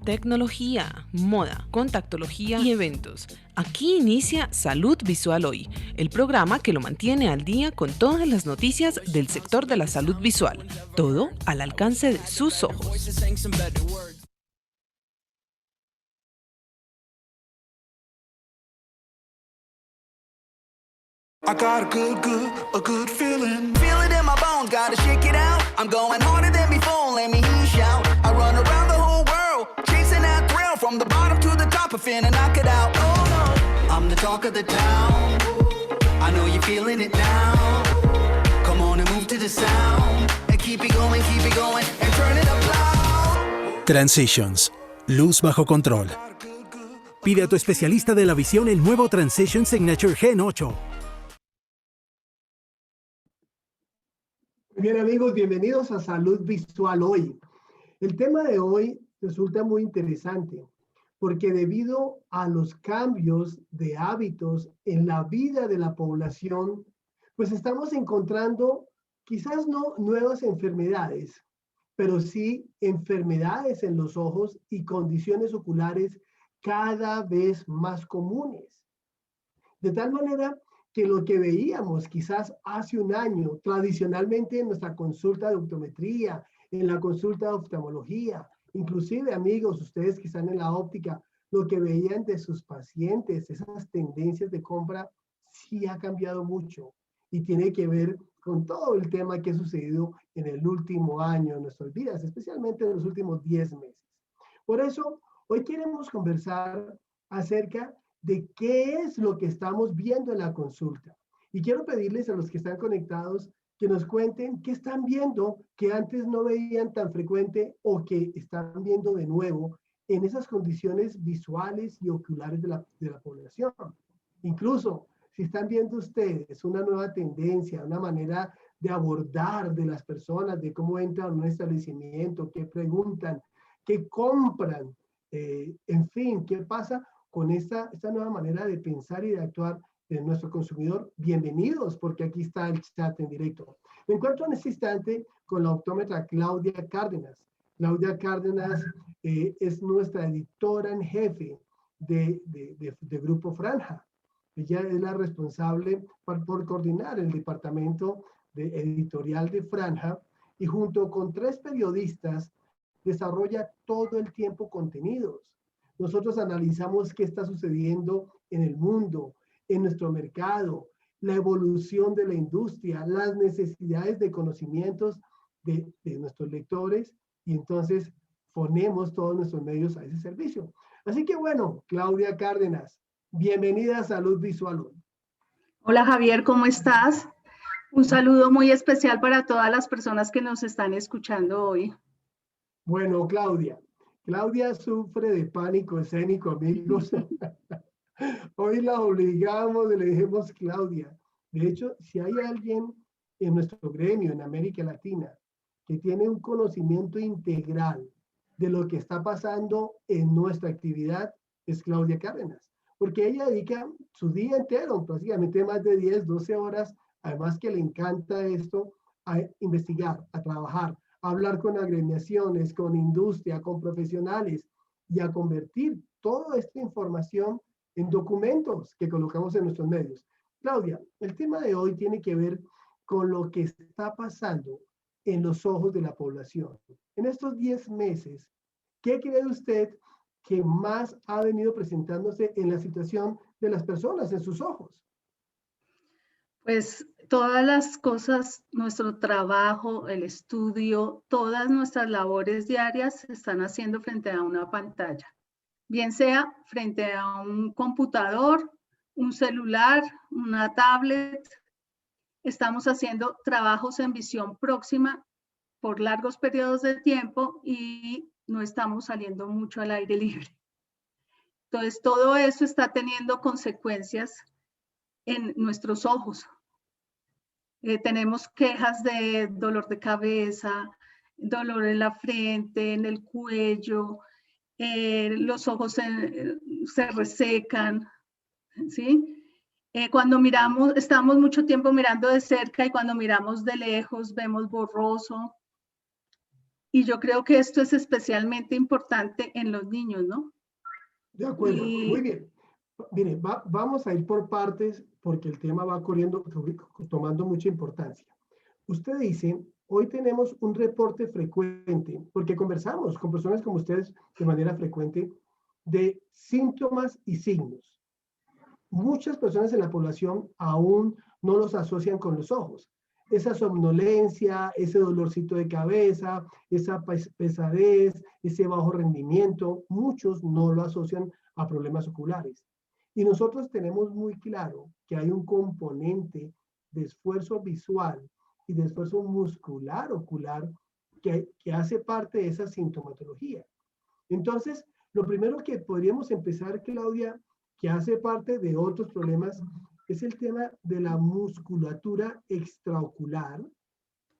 Tecnología, moda, contactología y eventos. Aquí inicia Salud Visual Hoy, el programa que lo mantiene al día con todas las noticias del sector de la salud visual. Todo al alcance de sus ojos. I got a good feeling. Feel it in my bones, gotta shake it out. I'm going harder than before, let me hear you shout. I run around the whole world, chasing that thrill. From the bottom to the top, I'm finna knock it out. Oh no, I'm the talk of the town. I know you're feeling it now. Come on and move to the sound. And keep it going, and turn it up loud. Transitions. Luz bajo control. Pide a tu especialista de la visión el nuevo Transition Signature Gen 8. Bien amigos, bienvenidos a Salud Visual Hoy. El tema de hoy resulta muy interesante porque debido a los cambios de hábitos en la vida de la población, pues estamos encontrando quizás no nuevas enfermedades, pero sí enfermedades en los ojos y condiciones oculares cada vez más comunes. De tal manera que lo que veíamos quizás hace un año, tradicionalmente en nuestra consulta de optometría, en la consulta de oftalmología, inclusive amigos, ustedes que están en la óptica, lo que veían de sus pacientes, esas tendencias de compra, sí ha cambiado mucho y tiene que ver con todo el tema que ha sucedido en el último año en nuestras vidas, especialmente en los últimos 10 meses. Por eso, hoy queremos conversar acerca de qué es lo que estamos viendo en la consulta. Y quiero pedirles a los que están conectados que nos cuenten qué están viendo que antes no veían tan frecuente o que están viendo de nuevo en esas condiciones visuales y oculares de la población. Incluso si están viendo ustedes una nueva tendencia, una manera de abordar de las personas, de cómo entran a un establecimiento, qué preguntan, qué compran, en fin, qué pasa con esta nueva manera de pensar y de actuar de nuestro consumidor. Bienvenidos, porque aquí está el chat en directo. Me encuentro en este instante con la optómetra Claudia Cárdenas. Claudia Cárdenas es nuestra editora en jefe de Grupo Franja. Ella es la responsable por coordinar el departamento editorial de Franja y junto con 3 periodistas desarrolla todo el tiempo contenidos. Nosotros analizamos qué está sucediendo en el mundo, en nuestro mercado, la evolución de la industria, las necesidades de conocimientos de nuestros lectores y entonces ponemos todos nuestros medios a ese servicio. Así que bueno, Claudia Cárdenas, bienvenida a Salud Visual Hoy. Hola Javier, ¿cómo estás? Un saludo muy especial para todas las personas que nos están escuchando hoy. Bueno, Claudia sufre de pánico escénico, amigos. Hoy la obligamos, le dijimos, Claudia, de hecho, si hay alguien en nuestro gremio, en América Latina, que tiene un conocimiento integral de lo que está pasando en nuestra actividad, es Claudia Cárdenas, porque ella dedica su día entero, prácticamente más de 10, 12 horas, además que le encanta esto, a investigar, a trabajar, a hablar con agremiaciones, con industria, con profesionales y a convertir toda esta información en documentos que colocamos en nuestros medios. Claudia, el tema de hoy tiene que ver con lo que está pasando en los ojos de la población. En estos 10 meses, ¿qué cree usted que más ha venido presentándose en la situación de las personas, en sus ojos? Pues todas las cosas, nuestro trabajo, el estudio, todas nuestras labores diarias se están haciendo frente a una pantalla. Bien sea frente a un computador, un celular, una tablet. Estamos haciendo trabajos en visión próxima por largos periodos de tiempo y no estamos saliendo mucho al aire libre. Entonces, todo eso está teniendo consecuencias en nuestros ojos. Tenemos quejas de dolor de cabeza, dolor en la frente, en el cuello, los ojos se resecan, ¿sí? Cuando miramos, estamos mucho tiempo mirando de cerca y cuando miramos de lejos vemos borroso. Y yo creo que esto es especialmente importante en los niños, ¿no? De acuerdo, muy bien. Mire, vamos a ir por partes porque el tema va corriendo, tomando mucha importancia. Usted dice, hoy tenemos un reporte frecuente, porque conversamos con personas como ustedes de manera frecuente, de síntomas y signos. Muchas personas en la población aún no los asocian con los ojos. Esa somnolencia, ese dolorcito de cabeza, esa pesadez, ese bajo rendimiento, muchos no lo asocian a problemas oculares. Y nosotros tenemos muy claro que hay un componente de esfuerzo visual y de esfuerzo muscular ocular que hace parte de esa sintomatología. Entonces, lo primero que podríamos empezar, Claudia, que hace parte de otros problemas, es el tema de la musculatura extraocular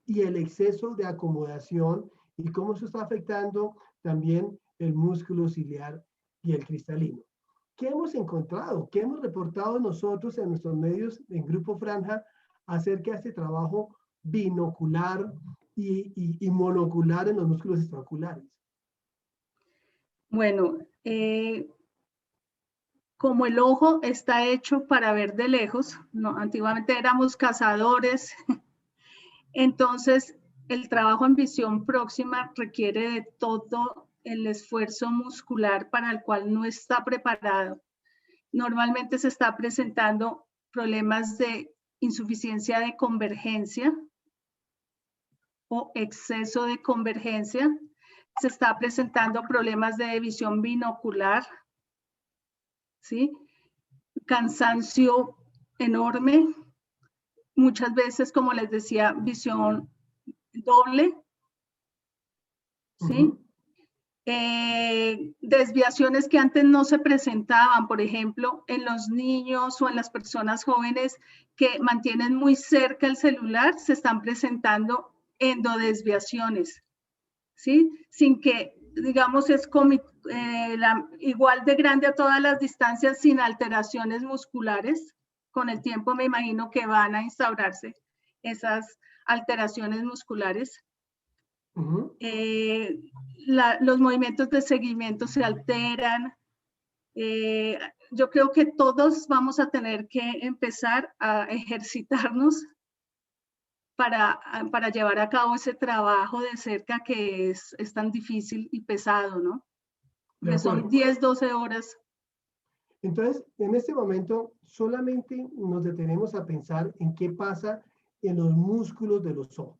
y el exceso de acomodación y cómo eso está afectando también el músculo ciliar y el cristalino. ¿Qué hemos encontrado? ¿Qué hemos reportado nosotros en nuestros medios en Grupo Franja acerca de este trabajo binocular y monocular en los músculos extraoculares? Bueno, como el ojo está hecho para ver de lejos, ¿no? Antiguamente éramos cazadores, entonces el trabajo en visión próxima requiere de todo el esfuerzo muscular para el cual no está preparado. Normalmente se está presentando problemas de insuficiencia de convergencia o exceso de convergencia. Se está presentando problemas de visión binocular, ¿sí? Cansancio enorme, muchas veces, como les decía, visión doble, ¿sí? Desviaciones que antes no se presentaban, por ejemplo, en los niños o en las personas jóvenes que mantienen muy cerca el celular, se están presentando endodesviaciones, ¿sí? Sin que, digamos, es igual de grande a todas las distancias, sin alteraciones musculares. Con el tiempo me imagino que van a instaurarse esas alteraciones musculares. Los movimientos de seguimiento se alteran. Yo creo que todos vamos a tener que empezar a ejercitarnos para llevar a cabo ese trabajo de cerca que es tan difícil y pesado, ¿no? Que son 10, 12 horas. Entonces, en este momento, solamente nos detenemos a pensar en qué pasa en los músculos de los ojos.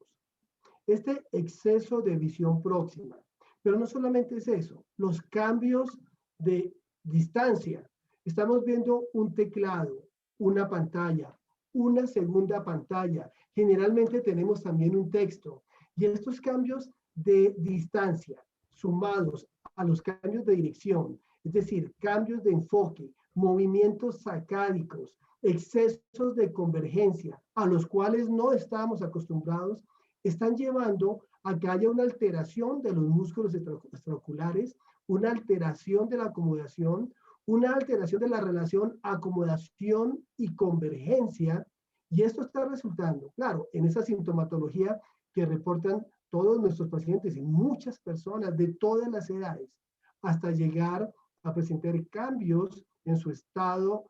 Este exceso de visión próxima, pero no solamente es eso, los cambios de distancia. Estamos viendo un teclado, una pantalla, una segunda pantalla. Generalmente tenemos también un texto. Y estos cambios de distancia, sumados a los cambios de dirección, es decir, cambios de enfoque, movimientos sacádicos, excesos de convergencia, a los cuales no estábamos acostumbrados, están llevando a que haya una alteración de los músculos extraoculares, una alteración de la acomodación, una alteración de la relación acomodación y convergencia, y esto está resultando, claro, en esa sintomatología que reportan todos nuestros pacientes y muchas personas de todas las edades, hasta llegar a presentar cambios en su estado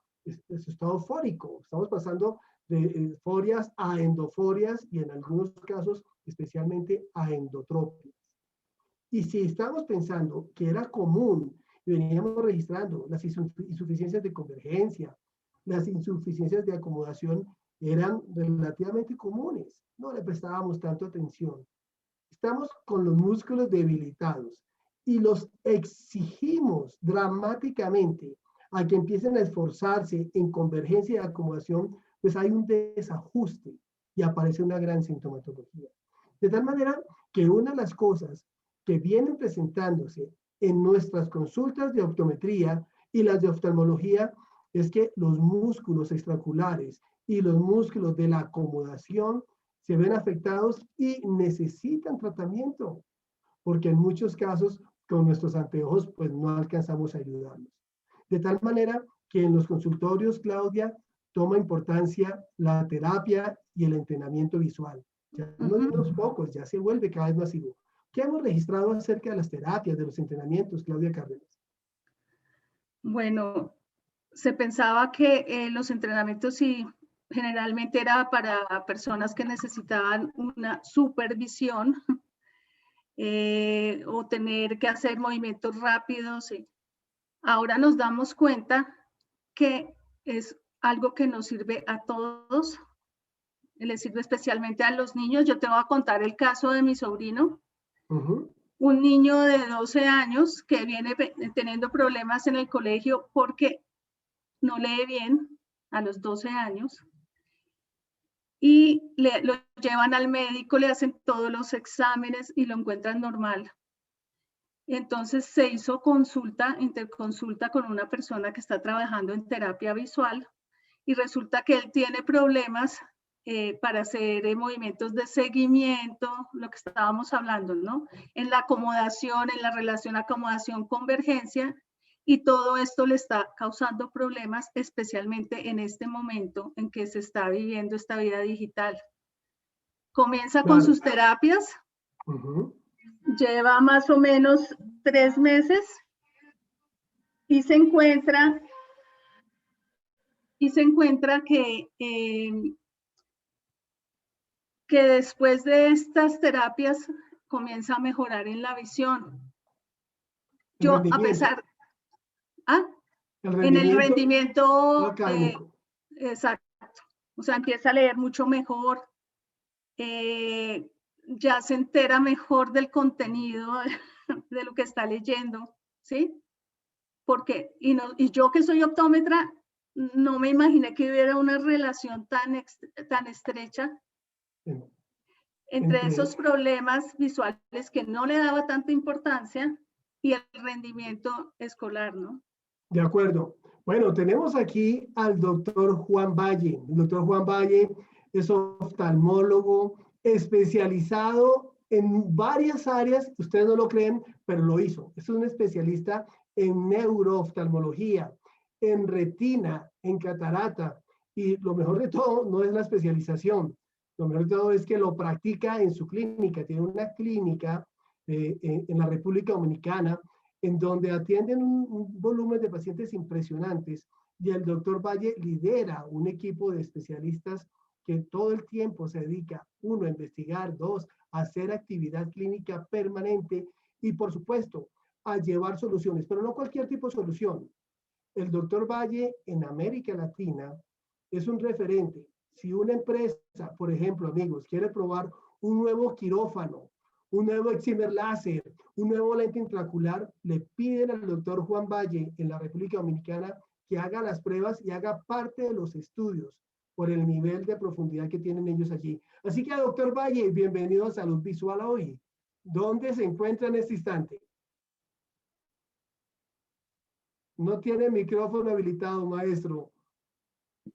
fórico. Estamos pasando de forias a endoforias y en algunos casos especialmente a endotropias. Y si estamos pensando que era común y veníamos registrando las insuficiencias de convergencia, las insuficiencias de acomodación eran relativamente comunes, no le prestábamos tanto atención. Estamos con los músculos debilitados y los exigimos dramáticamente a que empiecen a esforzarse en convergencia y acomodación, pues hay un desajuste y aparece una gran sintomatología. De tal manera que una de las cosas que vienen presentándose en nuestras consultas de optometría y las de oftalmología es que los músculos extraoculares y los músculos de la acomodación se ven afectados y necesitan tratamiento, porque en muchos casos con nuestros anteojos pues no alcanzamos a ayudarlos. De tal manera que en los consultorios, Claudia, toma importancia la terapia y el entrenamiento visual. Ya no de unos pocos, ya se vuelve cada vez masivo. ¿Qué hemos registrado acerca de las terapias, de los entrenamientos, Claudia Cárdenas? Bueno, se pensaba que los entrenamientos sí generalmente era para personas que necesitaban una supervisión o tener que hacer movimientos rápidos. Sí. Ahora nos damos cuenta que es algo que nos sirve a todos, le sirve especialmente a los niños. Yo te voy a contar el caso de mi sobrino. Un niño de 12 años que viene teniendo problemas en el colegio porque no lee bien a los 12 años y lo llevan al médico, le hacen todos los exámenes y lo encuentran normal. Entonces se hizo interconsulta con una persona que está trabajando en terapia visual y resulta que él tiene problemas para hacer movimientos de seguimiento, lo que estábamos hablando, ¿no? En la acomodación, en la relación acomodación-convergencia, y todo esto le está causando problemas, especialmente en este momento en que se está viviendo esta vida digital. Comienza con sus terapias, lleva más o menos 3 meses y se encuentra que después de estas terapias comienza a mejorar en la visión. Yo, a pesar... en el rendimiento académico. Exacto. O sea, empieza a leer mucho mejor. Ya se entera mejor del contenido de lo que está leyendo, ¿sí? Porque, y yo que soy optómetra, no me imaginé que hubiera una relación tan estrecha entre esos problemas visuales que no le daba tanta importancia y el rendimiento escolar, ¿no? De acuerdo. Bueno, tenemos aquí al doctor Juan Valle. El doctor Juan Valle es oftalmólogo especializado en varias áreas. Ustedes no lo creen, pero lo hizo. Es un especialista en neurooftalmología, en retina, en catarata. Y lo mejor de todo no es la especialización. Lo mejor de todo es que lo practica en su clínica. Tiene una clínica en la República Dominicana en donde atienden un volumen de pacientes impresionantes, y el doctor Valle lidera un equipo de especialistas que todo el tiempo se dedica, 1, a investigar, 2, a hacer actividad clínica permanente y, por supuesto, a llevar soluciones, pero no cualquier tipo de solución. El doctor Valle en América Latina es un referente. Si una empresa, por ejemplo, amigos, quiere probar un nuevo quirófano, un nuevo excimer láser, un nuevo lente intraocular, le piden al doctor Juan Valle en la República Dominicana que haga las pruebas y haga parte de los estudios por el nivel de profundidad que tienen ellos allí. Así que, doctor Valle, bienvenido a Salud Visual Hoy. ¿Dónde se encuentra en este instante? No tiene micrófono habilitado, maestro.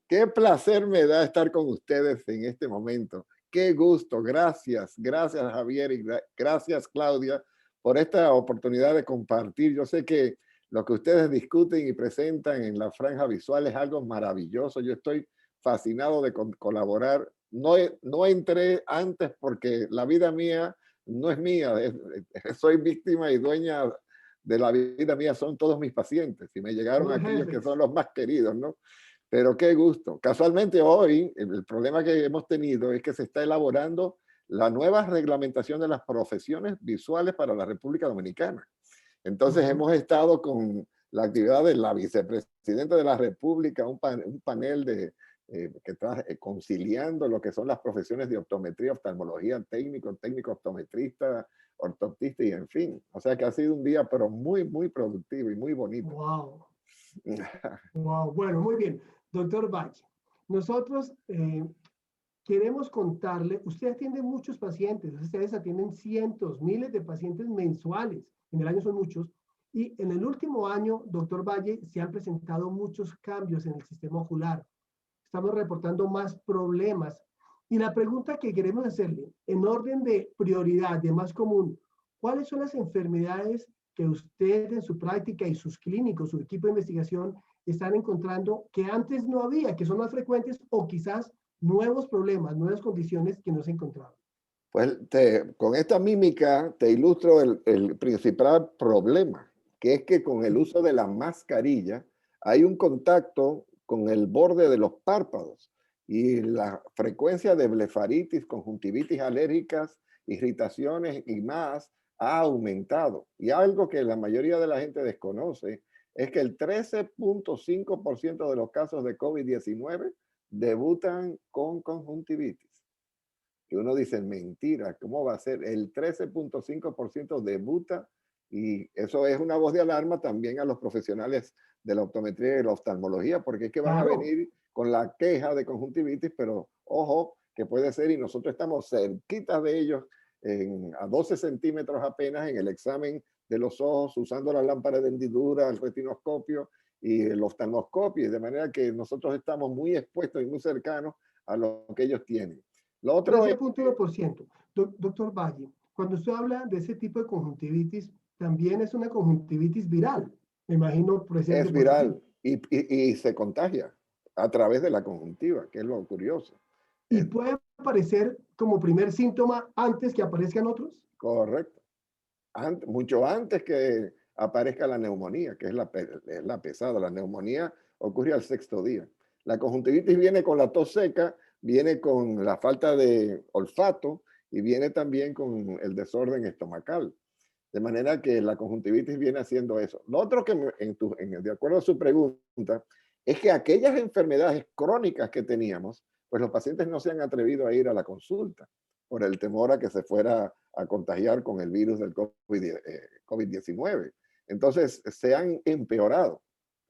Qué placer me da estar con ustedes en este momento. Qué gusto. Gracias Javier y gracias Claudia por esta oportunidad de compartir. Yo sé que lo que ustedes discuten y presentan en la franja visual es algo maravilloso. Yo estoy fascinado de colaborar. No entré antes porque la vida mía no es mía. Soy víctima y dueña de la vida mía. Son todos mis pacientes y me llegaron aquellos que son los más queridos, ¿no? Pero qué gusto. Casualmente hoy el problema que hemos tenido es que se está elaborando la nueva reglamentación de las profesiones visuales para la República Dominicana. Entonces hemos estado con la actividad de la vicepresidenta de la República, un panel que está conciliando lo que son las profesiones de optometría, oftalmología, técnico optometrista, ortoptista y en fin. O sea que ha sido un día pero muy, muy productivo y muy bonito. Wow. Wow. Bueno, muy bien. Doctor Valle, nosotros queremos contarle, usted atiende muchos pacientes, ustedes atienden cientos, miles de pacientes mensuales, en el año son muchos, y en el último año, doctor Valle, se han presentado muchos cambios en el sistema ocular. Estamos reportando más problemas. Y la pregunta que queremos hacerle, en orden de prioridad, de más común, ¿cuáles son las enfermedades que usted en su práctica y sus clínicos, su equipo de investigación, están encontrando que antes no había, que son más frecuentes, o quizás nuevos problemas, nuevas condiciones que no se encontraban? Pues con esta mímica te ilustro el principal problema, que es que con el uso de la mascarilla hay un contacto con el borde de los párpados y la frecuencia de blefaritis, conjuntivitis alérgicas, irritaciones y más ha aumentado. Y algo que la mayoría de la gente desconoce es que el 13.5% de los casos de COVID-19 debutan con conjuntivitis. Y uno dice, mentira, ¿cómo va a ser? El 13.5% debuta, y eso es una voz de alarma también a los profesionales de la optometría y la oftalmología, porque es que van a Claro. venir con la queja de conjuntivitis, pero ojo, que puede ser, y nosotros estamos cerquitas de ellos, a 12 centímetros apenas en el examen de los ojos, usando la lámpara de hendidura, el retinoscopio y el oftalmoscopio, de manera que nosotros estamos muy expuestos y muy cercanos a lo que ellos tienen. Lo otro es 13.1%. Doctor Valle, cuando usted habla de ese tipo de conjuntivitis, también es una conjuntivitis viral. Me imagino presente es por su piel. viral y se contagia a través de la conjuntiva, que es lo curioso. Y Es puede aparecer como primer síntoma antes que aparezcan otros. correcto. Mucho antes que aparezca la neumonía, que es la pesada. La neumonía ocurre al sexto día. La conjuntivitis viene con la tos seca, viene con la falta de olfato y viene también con el desorden estomacal. De manera que la conjuntivitis viene haciendo eso. Lo otro que, de acuerdo a su pregunta, es que aquellas enfermedades crónicas que teníamos, pues los pacientes no se han atrevido a ir a la consulta por el temor a que se fuera a contagiar con el virus del COVID-19. Entonces, se han empeorado.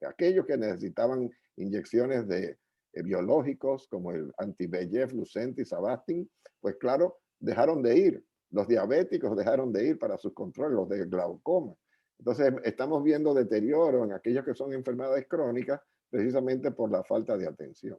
Aquellos que necesitaban inyecciones de biológicos como el anti-VEGF, Lucentis, Avastin, pues claro, dejaron de ir. Los diabéticos dejaron de ir para sus controles, los de glaucoma. Entonces, estamos viendo deterioro en aquellos que son enfermedades crónicas precisamente por la falta de atención.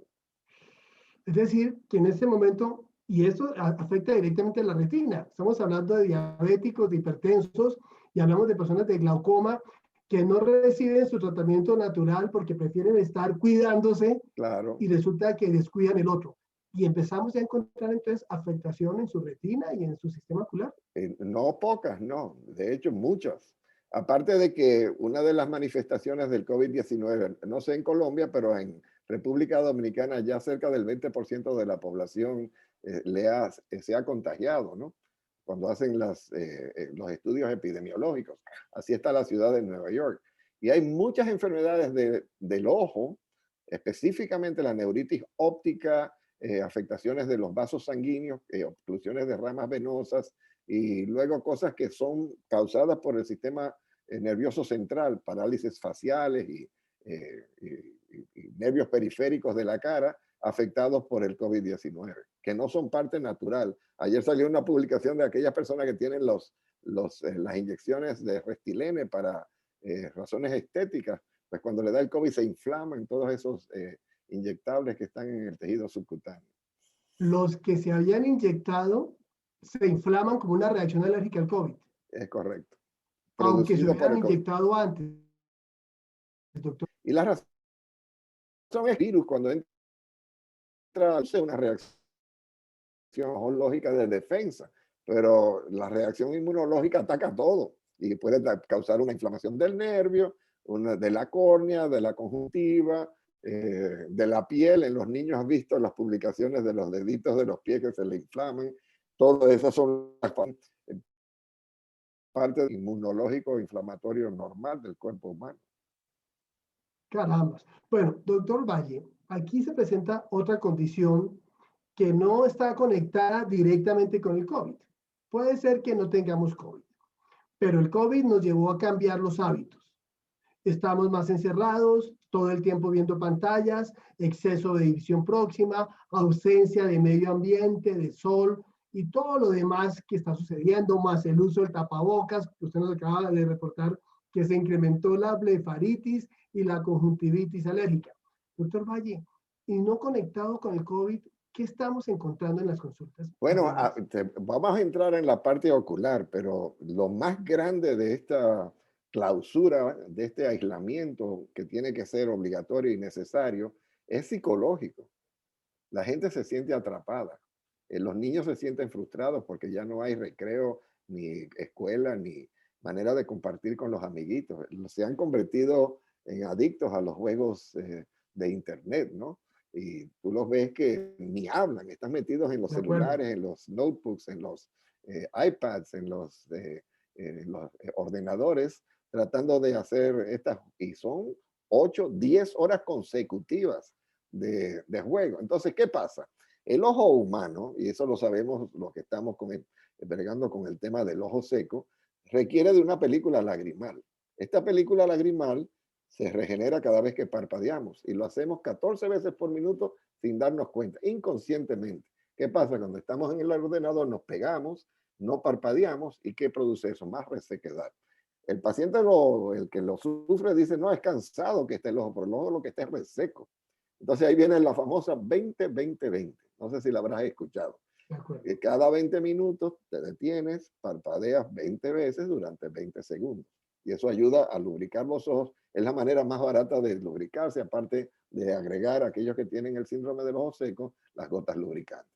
Es decir, que en este momento, y esto afecta directamente a la retina, estamos hablando de diabéticos, de hipertensos, y hablamos de personas de glaucoma que no reciben su tratamiento natural porque prefieren estar cuidándose Claro. y resulta que descuidan el otro. Y empezamos a encontrar entonces afectación en su retina y en su sistema ocular. No pocas, no, de hecho muchas. Aparte de que una de las manifestaciones del COVID-19, no sé en Colombia, pero en República Dominicana ya cerca del 20% de la población se ha contagiado, ¿no? Cuando hacen los estudios epidemiológicos. Así está la ciudad de Nueva York. Y hay muchas enfermedades del ojo, específicamente la neuritis óptica, afectaciones de los vasos sanguíneos, obstrucciones de ramas venosas, y luego cosas que son causadas por el sistema nervioso central, parálisis faciales y nervios periféricos de la cara afectados por el COVID-19, que no son parte natural. Ayer salió una publicación de aquellas personas que tienen las inyecciones de Restilene para razones estéticas, pues cuando le da el COVID se inflaman todos esos inyectables que están en el tejido subcutáneo. Los que se habían inyectado se inflaman como una reacción alérgica al COVID, Es correcto. aunque se Producido por hubieran el COVID. inyectado antes, doctor. Y la razón es el virus cuando entra hace una reacción lógica de defensa, pero la reacción inmunológica ataca todo y puede causar una inflamación del nervio, de la córnea, de la conjuntiva, de la piel. En los niños has visto las publicaciones de los deditos de los pies que se le inflaman. Todas esas son las parte inmunológico inflamatorio normal del cuerpo humano. Carambas. Bueno, doctor Valle, aquí se presenta otra condición que no está conectada directamente con el COVID. Puede ser que no tengamos COVID, pero el COVID nos llevó a cambiar los hábitos. Estamos más encerrados, todo el tiempo viendo pantallas, exceso de visión próxima, ausencia de medio ambiente, de sol y todo lo demás que está sucediendo, más el uso del tapabocas. Usted nos acaba de reportar que se incrementó la blefaritis y la conjuntivitis alérgica. Doctor Valle, y no conectado con el COVID, ¿qué estamos encontrando en las consultas? Bueno, vamos a entrar en la parte ocular, pero lo más grande de esta clausura, de este aislamiento que tiene que ser obligatorio y necesario, es psicológico. La gente se siente atrapada. Los niños se sienten frustrados porque ya no hay recreo, ni escuela, ni manera de compartir con los amiguitos. Se han convertido en adictos a los juegos de internet, ¿no? Y tú los ves que ni hablan, están metidos en los De acuerdo. celulares, en los notebooks, en los iPads, en los ordenadores, tratando de hacer estas, y son 8, 10 horas consecutivas de juego. Entonces, ¿qué pasa? El ojo humano, y eso lo sabemos los que estamos bregando con el tema del ojo seco, requiere de una película lagrimal. Esta película lagrimal se regenera cada vez que parpadeamos y lo hacemos 14 veces por minuto sin darnos cuenta, inconscientemente. ¿Qué pasa? Cuando estamos en el ordenador nos pegamos, no parpadeamos y ¿qué produce eso? Más resequedad. El paciente, el que lo sufre, dice, no, es cansado que esté el ojo, pero el ojo lo que está es reseco. Entonces ahí viene la famosa 20-20-20. No sé si la habrás escuchado. Cada 20 minutos te detienes, parpadeas 20 veces durante 20 segundos. Y eso ayuda a lubricar los ojos. Es la manera más barata de lubricarse, aparte de agregar a aquellos que tienen el síndrome del ojo seco, las gotas lubricantes.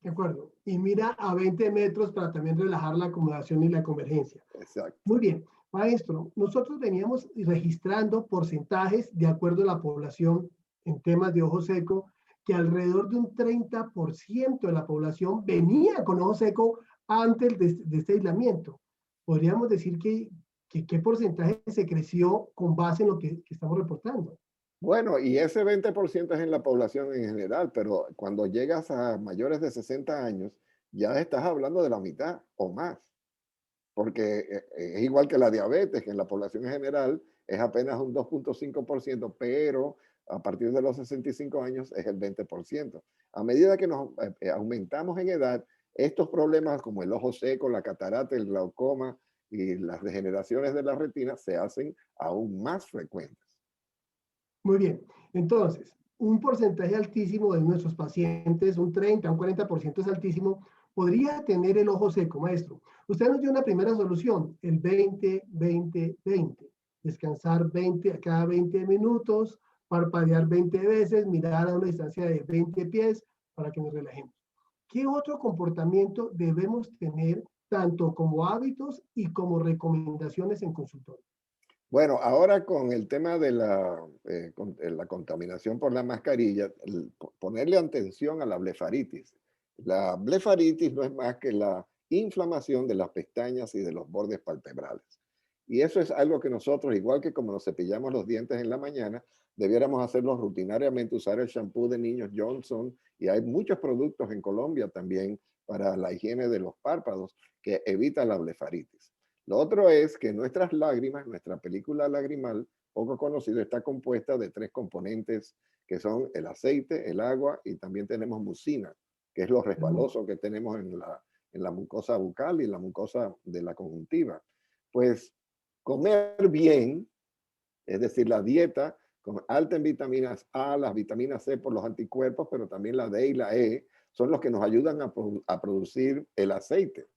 De acuerdo. Y mira a 20 metros para también relajar la acomodación y la convergencia. Exacto. Muy bien. Maestro, nosotros veníamos registrando porcentajes de acuerdo a la población en temas de ojo seco, que alrededor de un 30% de la población venía con ojo seco antes de este aislamiento. Podríamos decir que qué porcentaje se creció con base en lo que estamos reportando. Bueno, y ese 20% es en la población en general, pero cuando llegas a mayores de 60 años, ya estás hablando de la mitad o más. Porque es igual que la diabetes, que en la población en general es apenas un 2.5%, pero a partir de los 65 años es el 20%. A medida que nos aumentamos en edad, estos problemas como el ojo seco, la catarata, el glaucoma y las degeneraciones de la retina se hacen aún más frecuentes. Muy bien. Entonces, un porcentaje altísimo de nuestros pacientes, un 30, un 40% es altísimo, podría tener el ojo seco, maestro. Usted nos dio una primera solución, el 20-20-20. Descansar 20 a cada 20 minutos, parpadear 20 veces, mirar a una distancia de 20 pies para que nos relajemos. ¿Qué otro comportamiento debemos tener tanto como hábitos y como recomendaciones en consultorio? Bueno, ahora con el tema de la contaminación por la mascarilla, ponerle atención a la blefaritis. La blefaritis no es más que la inflamación de las pestañas y de los bordes palpebrales. Y eso es algo que nosotros, igual que como nos cepillamos los dientes en la mañana, debiéramos hacerlo rutinariamente, usar el shampoo de niños Johnson, y hay muchos productos en Colombia también para la higiene de los párpados que evitan la blefaritis. Lo otro es que nuestras lágrimas, nuestra película lagrimal, poco conocida, está compuesta de 3 componentes que son el aceite, el agua y también tenemos mucina, que es lo resbaloso que tenemos en la mucosa bucal y la mucosa de la conjuntiva. Pues comer bien, es decir, la dieta con alta en vitaminas A, las vitaminas C por los anticuerpos, pero también la D y la E, son los que nos ayudan a producir el aceite.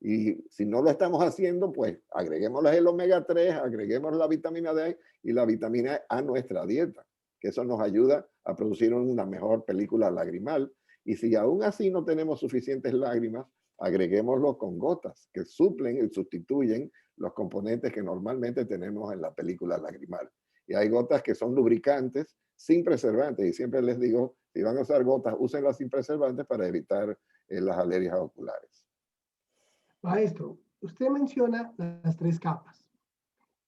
Y si no lo estamos haciendo, pues agreguemos el omega 3, agreguemos la vitamina D y la vitamina E a nuestra dieta, que eso nos ayuda a producir una mejor película lagrimal. Y si aún así no tenemos suficientes lágrimas, agreguémoslo con gotas que suplen y sustituyen los componentes que normalmente tenemos en la película lagrimal. Y hay gotas que son lubricantes sin preservantes. Y siempre les digo, si van a usar gotas, úsenlas sin preservantes para evitar las alergias oculares. Maestro, usted menciona las 3 capas.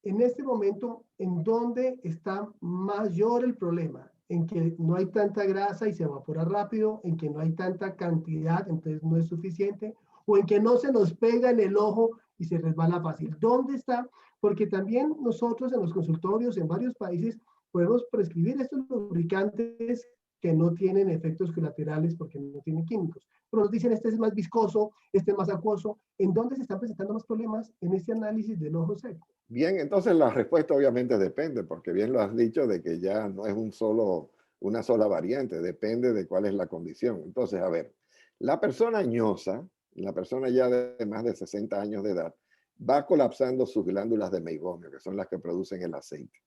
En este momento, ¿en dónde está mayor el problema? En que no hay tanta grasa y se evapora rápido, en que no hay tanta cantidad, entonces no es suficiente, o en que no se nos pega en el ojo y se resbala fácil. ¿Dónde está? Porque también nosotros en los consultorios en varios países podemos prescribir estos lubricantes que no tienen efectos colaterales porque no tienen químicos. Pero nos dicen, este es más viscoso, este es más acuoso. ¿En dónde se están presentando más problemas en este análisis del ojo seco? Bien, entonces la respuesta obviamente depende, porque bien lo has dicho de que ya no es una sola variante, depende de cuál es la condición. Entonces, a ver, la persona añosa, la persona ya de más de 60 años de edad, va colapsando sus glándulas de meibomio, que son las que producen el aceite.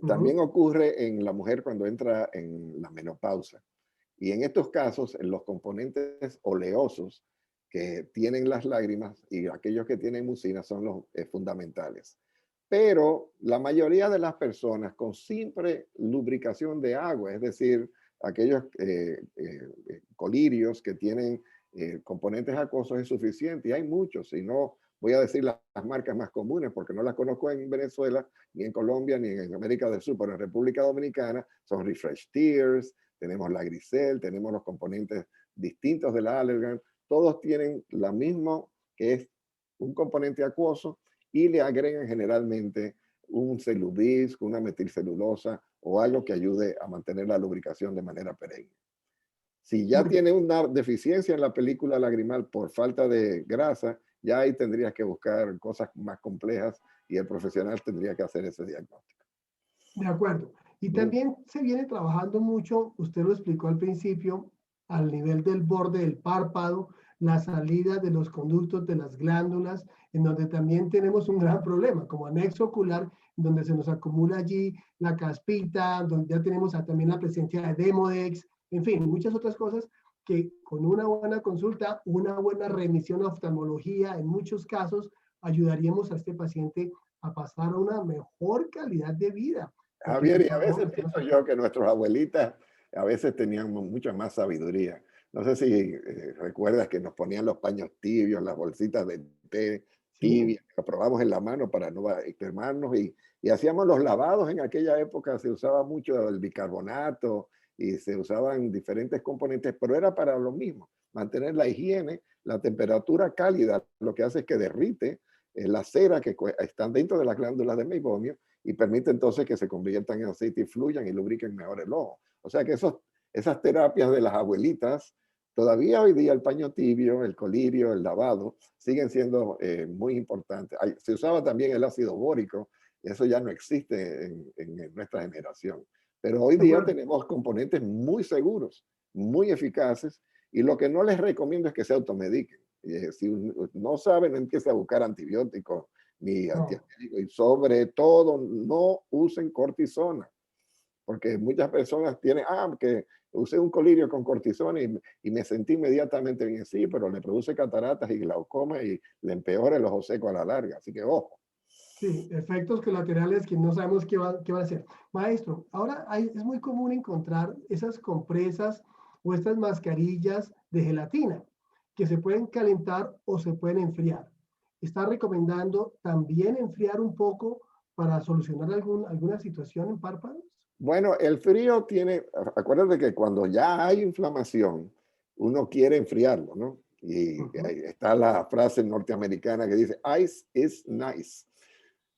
También ocurre en la mujer cuando entra en la menopausa, Y en estos casos, los componentes oleosos que tienen las lágrimas y aquellos que tienen mucina son los fundamentales. Pero la mayoría de las personas con simple lubricación de agua, es decir, aquellos colirios que tienen componentes acuosos es suficiente, y hay muchos, y no voy a decir las marcas más comunes porque no las conozco en Venezuela, ni en Colombia, ni en América del Sur, pero en República Dominicana son Refresh Tears, tenemos la Grisel, tenemos los componentes distintos de la Allergan, todos tienen la misma, que es un componente acuoso, y le agregan generalmente un celudisc, una metilcelulosa o algo que ayude a mantener la lubricación de manera perenne. Si ya tiene una deficiencia en la película lagrimal por falta de grasa, ya ahí tendrías que buscar cosas más complejas y el profesional tendría que hacer ese diagnóstico. De acuerdo. Y también se viene trabajando mucho, usted lo explicó al principio, al nivel del borde del párpado, la salida de los conductos de las glándulas, en donde también tenemos un gran problema, como anexo ocular, donde se nos acumula allí la caspita, donde ya tenemos también la presencia de Demodex, en fin, muchas otras cosas que con una buena consulta, una buena remisión a oftalmología, en muchos casos, ayudaríamos a este paciente a pasar a una mejor calidad de vida. Javier, y a veces pienso yo que nuestras abuelitas a veces tenían mucha más sabiduría. No sé si recuerdas que nos ponían los paños tibios, las bolsitas de té tibias, que probamos en la mano para no enfermarnos y hacíamos los lavados. En aquella época se usaba mucho el bicarbonato y se usaban diferentes componentes, pero era para lo mismo, mantener la higiene, la temperatura cálida, lo que hace es que derrite la cera que están dentro de las glándulas de meibomio y permite entonces que se conviertan en aceite y fluyan y lubriquen mejor el ojo. O sea que esas terapias de las abuelitas, todavía hoy día el paño tibio, el colirio, el lavado, siguen siendo muy importantes. Se usaba también el ácido bórico, eso ya no existe en nuestra generación. Pero hoy día tenemos componentes muy seguros, muy eficaces, y lo que no les recomiendo es que se automediquen. Si no saben, no empiecen a buscar antibióticos ni antihistamínicos, y sobre todo no usen cortisona, porque muchas personas tienen, que usé un colirio con cortisona y me sentí inmediatamente bien. Sí, pero le produce cataratas y glaucoma y le empeora el ojo seco a la larga, así que ojo. Sí, efectos colaterales que no sabemos qué van a hacer. Maestro, ahora es muy común encontrar esas compresas o estas mascarillas de gelatina que se pueden calentar o se pueden enfriar. ¿Está recomendando también enfriar un poco para solucionar alguna situación en párpados? Bueno, el frío tiene, acuérdate que cuando ya hay inflamación, uno quiere enfriarlo, ¿no? Y ahí está la frase norteamericana que dice, ice is nice.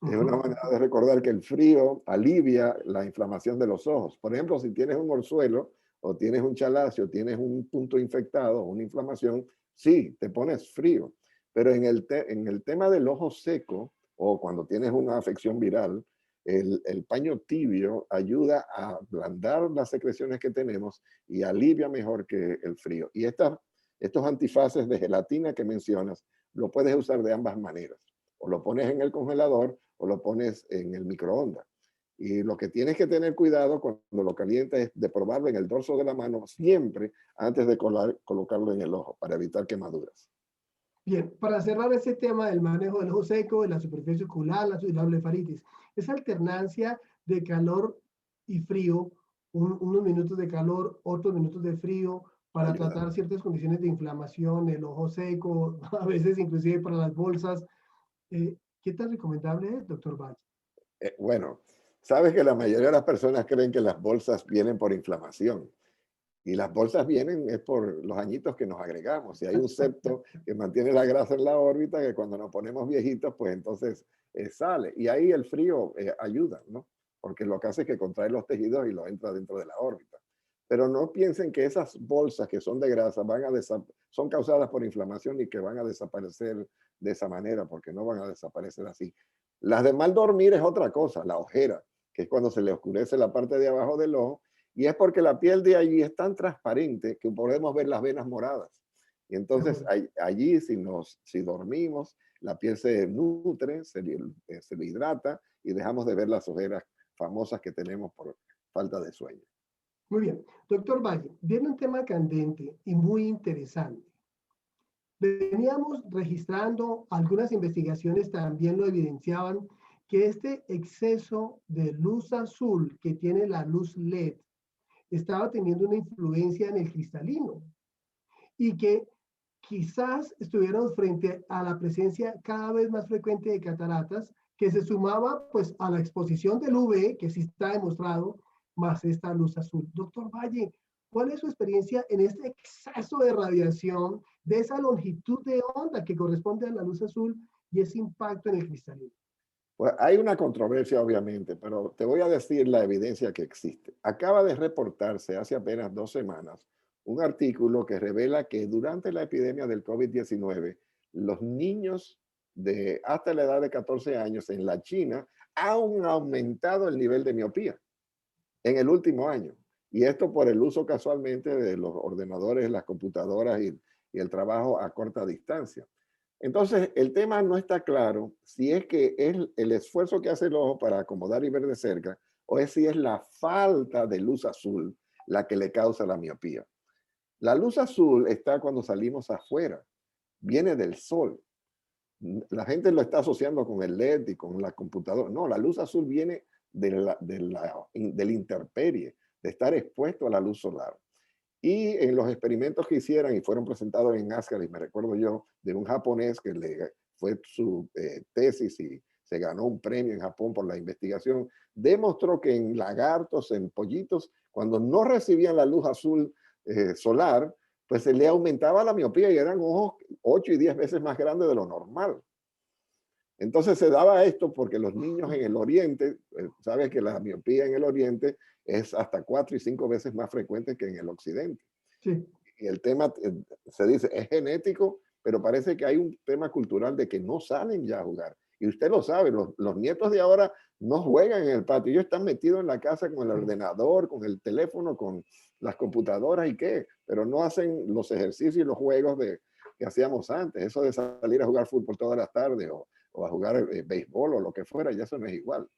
Es una manera de recordar que el frío alivia la inflamación de los ojos. Por ejemplo, si tienes un orzuelo o tienes un chalacio, tienes un punto infectado, una inflamación, sí, te pones frío. Pero en el tema del ojo seco o cuando tienes una afección viral, el paño tibio ayuda a ablandar las secreciones que tenemos y alivia mejor que el frío. Y estos antifaces de gelatina que mencionas, lo puedes usar de ambas maneras. O lo pones en el congelador o lo pones en el microondas. Y lo que tienes que tener cuidado cuando lo calientas es de probarlo en el dorso de la mano siempre antes de colocarlo en el ojo para evitar quemaduras. Bien, para cerrar ese tema del manejo del ojo seco, de la superficie ocular, la blefaritis, esa alternancia de calor y frío, unos minutos de calor, otros minutos de frío, para tratar ciertas condiciones de inflamación, el ojo seco, a veces inclusive para las bolsas. ¿Qué tan recomendable es, doctor Bach? Bueno, sabes que la mayoría de las personas creen que las bolsas vienen por inflamación. Y las bolsas vienen es por los añitos que nos agregamos. Y hay un septo que mantiene la grasa en la órbita que cuando nos ponemos viejitos, pues entonces sale. Y ahí el frío ayuda, ¿no? Porque lo que hace es que contrae los tejidos y lo entra dentro de la órbita. Pero no piensen que esas bolsas que son de grasa son causadas por inflamación y que van a desaparecer de esa manera, porque no van a desaparecer así. Las de mal dormir es otra cosa, la ojera, que es cuando se le oscurece la parte de abajo del ojo, y es porque la piel de allí es tan transparente que podemos ver las venas moradas. Y entonces allí si dormimos, la piel se nutre, se le hidrata y dejamos de ver las ojeras famosas que tenemos por falta de sueño. Muy bien. Doctor Valle, viene un tema candente y muy interesante. Veníamos registrando, algunas investigaciones también lo evidenciaban, que este exceso de luz azul que tiene la luz LED estaba teniendo una influencia en el cristalino y que quizás estuviéramos frente a la presencia cada vez más frecuente de cataratas que se sumaba pues a la exposición del UV, que sí está demostrado, más esta luz azul. Doctor Valle, ¿cuál es su experiencia en este exceso de radiación, de esa longitud de onda que corresponde a la luz azul y ese impacto en el cristalino? Pues hay una controversia, obviamente, pero te voy a decir la evidencia que existe. Acaba de reportarse hace apenas 2 semanas un artículo que revela que durante la epidemia del COVID-19, los niños de hasta la edad de 14 años en la China han aumentado el nivel de miopía en el último año. Y esto por el uso casualmente de los ordenadores, las computadoras y el trabajo a corta distancia. Entonces, el tema no está claro si es que es el esfuerzo que hace el ojo para acomodar y ver de cerca o es si es la falta de luz azul la que le causa la miopía. La luz azul está cuando salimos afuera, viene del sol. La gente lo está asociando con el LED y con la computadora. No, la luz azul viene del intemperie, de estar expuesto a la luz solar. Y en los experimentos que hicieron y fueron presentados en ASCAR, y me recuerdo yo de un japonés que fue su tesis y se ganó un premio en Japón por la investigación, demostró que en lagartos, en pollitos, cuando no recibían la luz azul solar, pues se le aumentaba la miopía y eran ojos 8 y 10 veces más grandes de lo normal. Entonces se daba esto porque los niños en el oriente, sabes que la miopía en el oriente es hasta 4 y 5 veces más frecuente que en el occidente. Sí. Y el tema se dice es genético, pero parece que hay un tema cultural de que no salen ya a jugar. Y usted lo sabe, los nietos de ahora no juegan en el patio, ellos están metidos en la casa con el ordenador, con el teléfono, con las computadoras y qué, pero no hacen los ejercicios y los juegos que hacíamos antes. Eso de salir a jugar fútbol todas las tardes o a jugar béisbol o lo que fuera, ya eso no es igual.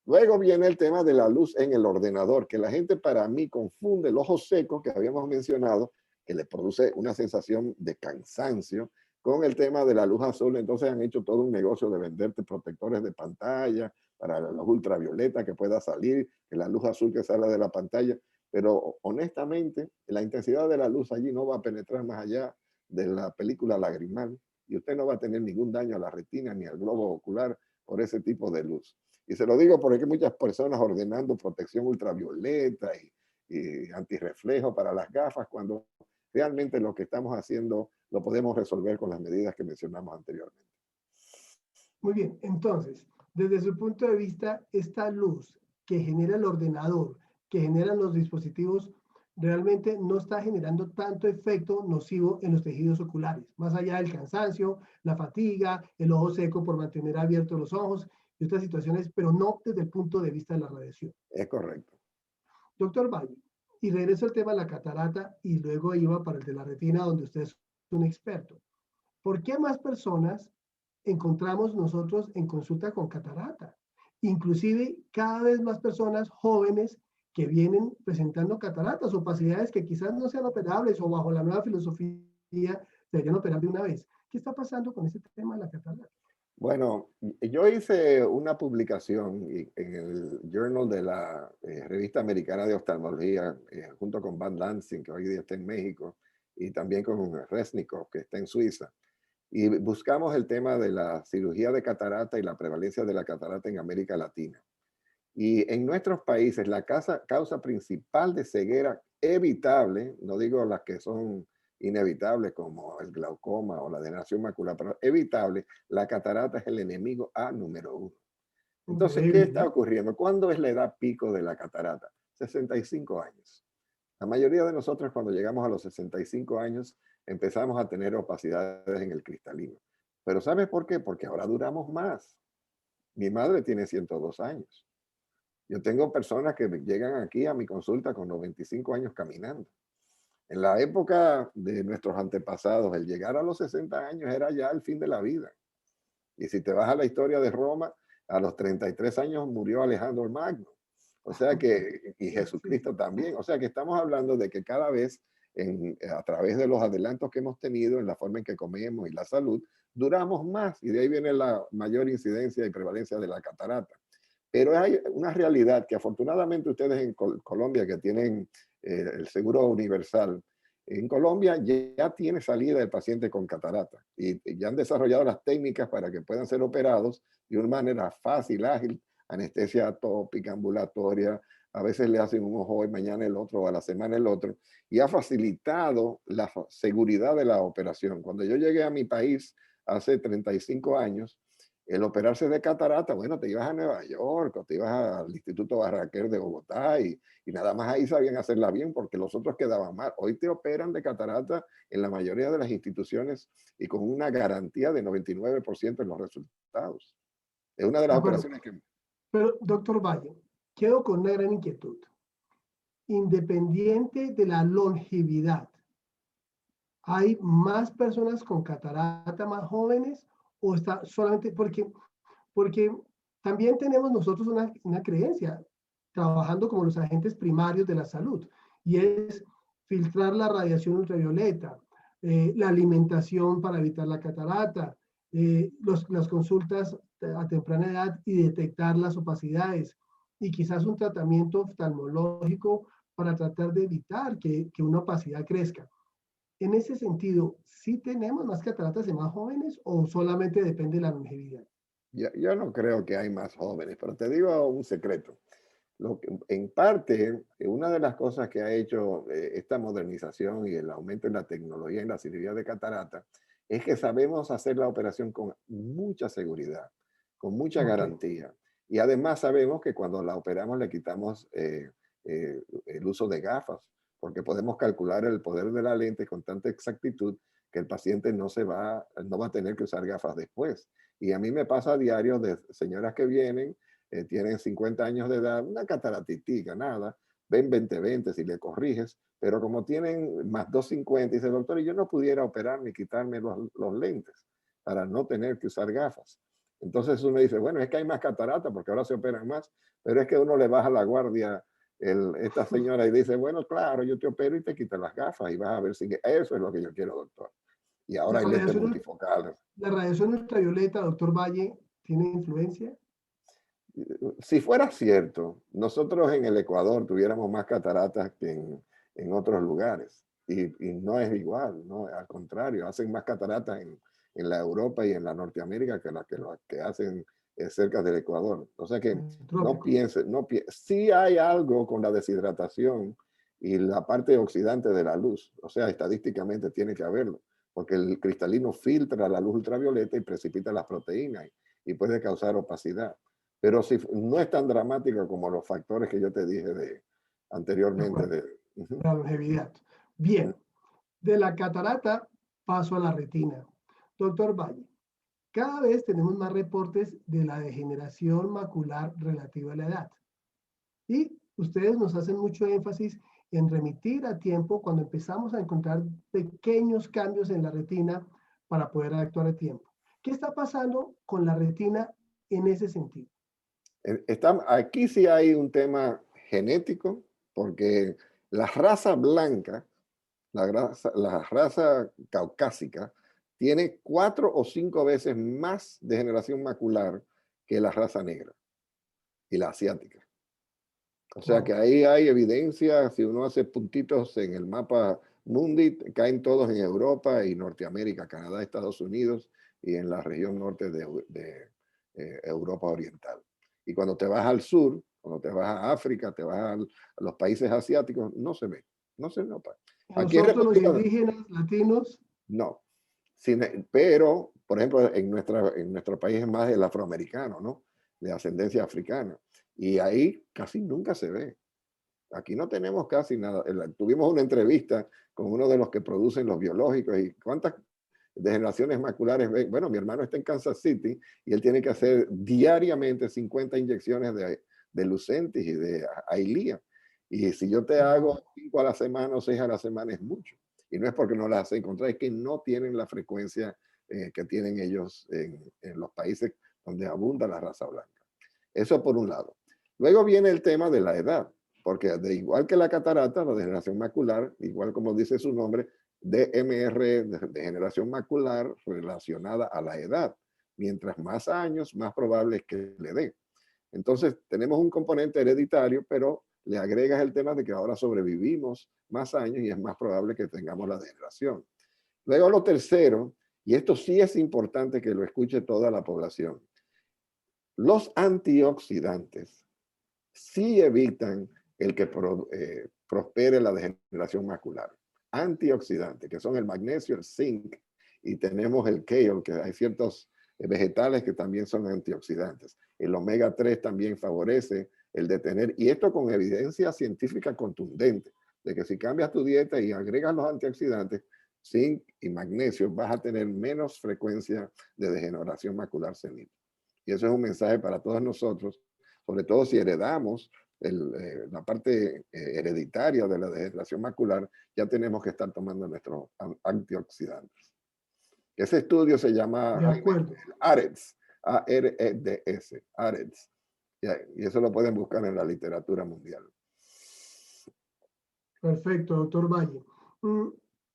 Luego viene el tema de la luz en el ordenador, que la gente para mí confunde el ojo seco que habíamos mencionado, que le produce una sensación de cansancio, con el tema de la luz azul. Entonces han hecho todo un negocio de venderte protectores de pantalla para los ultravioletas que pueda salir, que la luz azul que sale de la pantalla. Pero honestamente, la intensidad de la luz allí no va a penetrar más allá de la película lagrimal y usted no va a tener ningún daño a la retina ni al globo ocular por ese tipo de luz. Y se lo digo porque hay muchas personas ordenando protección ultravioleta y antirreflejo para las gafas, cuando realmente lo que estamos haciendo lo podemos resolver con las medidas que mencionamos anteriormente. Muy bien, entonces, desde su punto de vista, esta luz que genera el ordenador, que generan los dispositivos, realmente no está generando tanto efecto nocivo en los tejidos oculares, más allá del cansancio, la fatiga, el ojo seco por mantener abiertos los ojos y otras situaciones, pero no desde el punto de vista de la radiación. Es correcto. Doctor Valle, y regreso al tema de la catarata y luego iba para el de la retina, donde usted es un experto. ¿Por qué más personas encontramos nosotros en consulta con catarata? Inclusive cada vez más personas jóvenes que vienen presentando cataratas, opacidades que quizás no sean operables o bajo la nueva filosofía se deberían operar de una vez. ¿Qué está pasando con ese tema de la catarata? Bueno, yo hice una publicación en el Journal de la Revista Americana de Oftalmología, junto con Van Lansing, que hoy día está en México, y también con Resnikov, que está en Suiza. Y buscamos el tema de la cirugía de catarata y la prevalencia de la catarata en América Latina. Y en nuestros países, la causa principal de ceguera evitable, no digo las que son inevitables como el glaucoma o la degeneración macular, pero evitable, la catarata es el enemigo A número 1. Entonces, ¿qué está ocurriendo? ¿Cuándo es la edad pico de la catarata? 65 años. La mayoría de nosotros cuando llegamos a los 65 años empezamos a tener opacidades en el cristalino. Pero ¿sabes por qué? Porque ahora duramos más. Mi madre tiene 102 años. Yo tengo personas que llegan aquí a mi consulta con 95 años caminando. En la época de nuestros antepasados, el llegar a los 60 años era ya el fin de la vida. Y si te vas a la historia de Roma, a los 33 años murió Alejandro Magno. O sea que, y Jesucristo también. O sea que estamos hablando de que cada vez, a través de los adelantos que hemos tenido en la forma en que comemos y la salud, duramos más. Y de ahí viene la mayor incidencia y prevalencia de la catarata. Pero hay una realidad que afortunadamente ustedes en Colombia que tienen el seguro universal, en Colombia ya tiene salida el paciente con catarata y ya han desarrollado las técnicas para que puedan ser operados de una manera fácil, ágil, anestesia atópica, ambulatoria, a veces le hacen un ojo hoy, mañana el otro, o a la semana el otro, y ha facilitado la seguridad de la operación. Cuando yo llegué a mi país hace 35 años, el operarse de catarata, bueno, te ibas a Nueva York o te ibas al Instituto Barraquer de Bogotá y nada más ahí sabían hacerla bien porque los otros quedaban mal. Hoy te operan de catarata en la mayoría de las instituciones y con una garantía de 99% en los resultados. Es una de las operaciones que... Pero, doctor Valle, quedo con una gran inquietud. Independiente de la longevidad, ¿hay más personas con catarata más jóvenes o está solamente porque también tenemos nosotros una creencia trabajando como los agentes primarios de la salud y es filtrar la radiación ultravioleta, la alimentación para evitar la catarata, las consultas a temprana edad y detectar las opacidades y quizás un tratamiento oftalmológico para tratar de evitar que una opacidad crezca. En ese sentido, ¿sí tenemos más cataratas en más jóvenes o solamente depende de la longevidad? Yo no creo que hay más jóvenes, pero te digo un secreto. En parte, una de las cosas que ha hecho esta modernización y el aumento en la tecnología en la cirugía de catarata es que sabemos hacer la operación con mucha seguridad, con mucha garantía. Y además sabemos que cuando la operamos le quitamos el uso de gafas, porque podemos calcular el poder de la lente con tanta exactitud que el paciente no va a tener que usar gafas después. Y a mí me pasa a diario de señoras que vienen, tienen 50 años de edad, una cataratitica, nada, ven 20/20 si le corriges, pero como tienen más 250, dice, doctor, y yo no pudiera operar ni quitarme los lentes para no tener que usar gafas. Entonces uno dice, bueno, es que hay más catarata porque ahora se operan más, pero es que uno le baja la guardia esta señora y dice, bueno, claro, yo te opero y te quito las gafas y vas a ver si eso es lo que yo quiero, doctor. Y ahora hay lentes multifocales. ¿La radiación ultravioleta, doctor Valle, tiene influencia? Si fuera cierto, nosotros en el Ecuador tuviéramos más cataratas que en otros lugares. Y no es igual, ¿no? Al contrario, hacen más cataratas en la Europa y en la Norteamérica que las que hacen cerca del Ecuador. O sea que no piense, sí hay algo con la deshidratación y la parte oxidante de la luz. O sea, estadísticamente tiene que haberlo, porque el cristalino filtra la luz ultravioleta y precipita las proteínas y puede causar opacidad. Pero si no es tan dramático como los factores que yo te dije anteriormente. La longevidad. Bien, de la catarata paso a la retina. Doctor Valle, cada vez tenemos más reportes de la degeneración macular relativa a la edad. Y ustedes nos hacen mucho énfasis en remitir a tiempo cuando empezamos a encontrar pequeños cambios en la retina para poder actuar a tiempo. ¿Qué está pasando con la retina en ese sentido? Aquí sí hay un tema genético, porque la raza blanca, la raza caucásica, tiene 4 o 5 veces más degeneración macular que la raza negra y la asiática. O sea que ahí hay evidencia, si uno hace puntitos en el mapa mundi, caen todos en Europa y Norteamérica, Canadá, Estados Unidos y en la región norte de Europa Oriental. Y cuando te vas al sur, cuando te vas a África, te vas a los países asiáticos, no se ve, no se nota. Aquí nosotros los indígenas, latinos. No, pero, por ejemplo, en nuestro país es más el afroamericano, ¿no? De ascendencia africana. Y ahí casi nunca se ve. Aquí no tenemos casi nada. Tuvimos una entrevista con uno de los que producen los biológicos y cuántas degeneraciones maculares ven. Bueno, mi hermano está en Kansas City y él tiene que hacer diariamente 50 inyecciones de Lucentis y de Eylea. Y si yo te hago 5 a la semana o 6 a la semana es mucho. Y no es porque no las encontré, es que no tienen la frecuencia que tienen ellos en los países donde abunda la raza blanca. Eso por un lado. Luego viene el tema de la edad, porque de igual que la catarata, la degeneración macular, igual como dice su nombre, DMR, degeneración macular relacionada a la edad. Mientras más años, más probable es que le dé. Entonces, tenemos un componente hereditario, pero le agregas el tema de que ahora sobrevivimos más años y es más probable que tengamos la degeneración. Luego lo tercero, y esto sí es importante que lo escuche toda la población, los antioxidantes sí evitan el que prospere la degeneración macular. Antioxidantes, que son el magnesio, el zinc, y tenemos el kale, que hay ciertos vegetales que también son antioxidantes. El omega 3 también favorece el detener, y esto con evidencia científica contundente, de que si cambias tu dieta y agregas los antioxidantes, zinc y magnesio, vas a tener menos frecuencia de degeneración macular senil. Y eso es un mensaje para todos nosotros, sobre todo si heredamos la parte hereditaria de la degeneración macular, ya tenemos que estar tomando nuestros antioxidantes. Ese estudio se llama De acuerdo. AREDS, A-R-E-D-S, AREDS. Y eso lo pueden buscar en la literatura mundial. Perfecto, doctor Valle.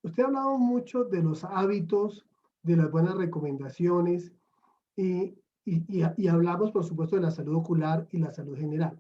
Usted ha hablado mucho de los hábitos, de las buenas recomendaciones y hablamos, por supuesto, de la salud ocular y la salud general.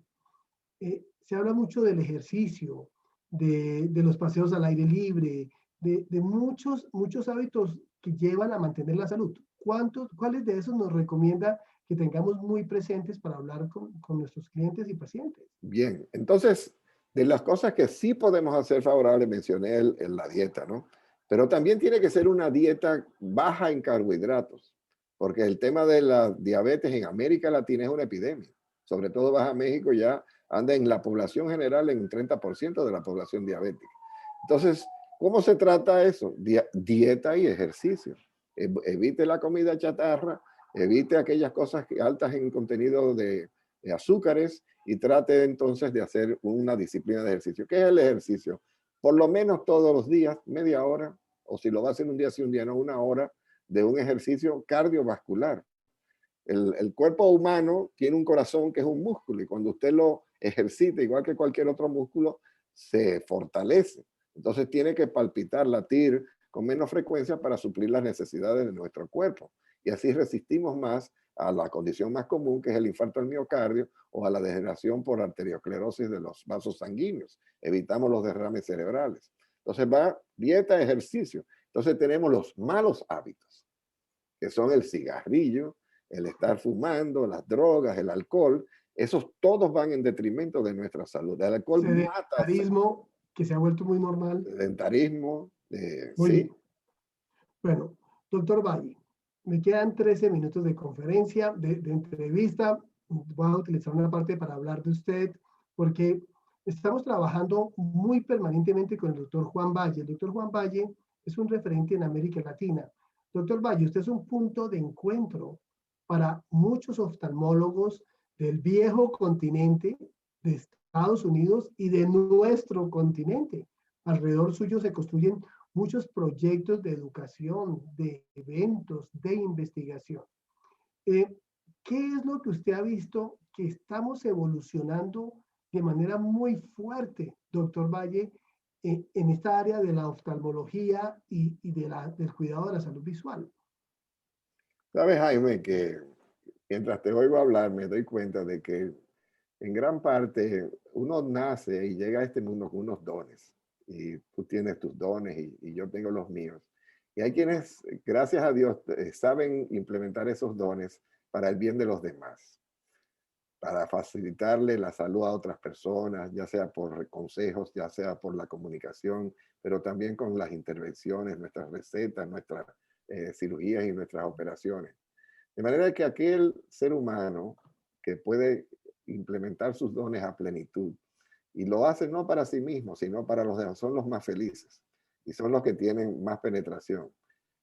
Se habla mucho del ejercicio, de los paseos al aire libre, de muchos hábitos que llevan a mantener la salud. ¿Cuáles de esos nos recomienda que tengamos muy presentes para hablar con nuestros clientes y pacientes? Bien, entonces, de las cosas que sí podemos hacer favorables, mencioné la dieta, ¿no? Pero también tiene que ser una dieta baja en carbohidratos, porque el tema de la diabetes en América Latina es una epidemia. Sobre todo Baja México ya anda en la población general en un 30% de la población diabética. Entonces, ¿cómo se trata eso? Dieta y ejercicio. Evite la comida chatarra, evite aquellas cosas altas en contenido de azúcares y trate entonces de hacer una disciplina de ejercicio. ¿Qué es el ejercicio? Por lo menos todos los días, media hora, o si lo va a hacer un día sí, un día no, una hora de un ejercicio cardiovascular. El cuerpo humano tiene un corazón que es un músculo y cuando usted lo ejercita, igual que cualquier otro músculo, se fortalece. Entonces tiene que palpitar, latir con menos frecuencia para suplir las necesidades de nuestro cuerpo. Y así resistimos más a la condición más común, que es el infarto del miocardio o a la degeneración por arteriosclerosis de los vasos sanguíneos. Evitamos los derrames cerebrales. Entonces va dieta, ejercicio. Entonces tenemos los malos hábitos, que son el cigarrillo, el estar fumando, las drogas, el alcohol. Esos todos van en detrimento de nuestra salud. El alcohol mata. Sedentarismo, que se ha vuelto muy normal. Sedentarismo, Muy sí. bien. Bueno, doctor Valle, me quedan 13 minutos de conferencia, de entrevista. Voy a utilizar una parte para hablar de usted, porque estamos trabajando muy permanentemente con el doctor Juan Valle. El doctor Juan Valle es un referente en América Latina. Doctor Valle, usted es un punto de encuentro para muchos oftalmólogos del viejo continente, de Estados Unidos y de nuestro continente. Alrededor suyo se construyen muchos proyectos de educación, de eventos, de investigación. ¿Qué es lo que usted ha visto que estamos evolucionando de manera muy fuerte, doctor Valle, en esta área de la oftalmología y del cuidado de la salud visual? Sabes, Jaime, que mientras te oigo hablar me doy cuenta de que en gran parte uno nace y llega a este mundo con unos dones. Y tú tienes tus dones y yo tengo los míos. Y hay quienes, gracias a Dios, saben implementar esos dones para el bien de los demás, para facilitarle la salud a otras personas, ya sea por consejos, ya sea por la comunicación, pero también con las intervenciones, nuestras recetas, nuestras cirugías y nuestras operaciones. De manera que aquel ser humano que puede implementar sus dones a plenitud y lo hace no para sí mismo, sino para los demás, son los más felices y son los que tienen más penetración.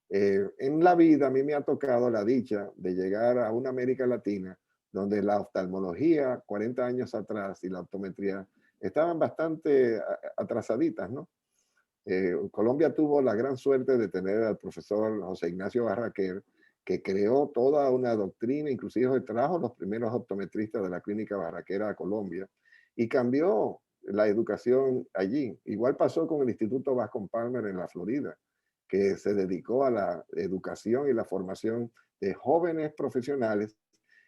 En la vida a mí me ha tocado la dicha de llegar a una América Latina donde la oftalmología 40 años atrás y la optometría estaban bastante atrasaditas, ¿no? Colombia tuvo la gran suerte de tener al profesor José Ignacio Barraquer, que creó toda una doctrina, inclusive trajo los primeros optometristas de la Clínica Barraquera a Colombia y cambió la educación allí. Igual pasó con el Instituto Bascom Palmer en la Florida, que se dedicó a la educación y la formación de jóvenes profesionales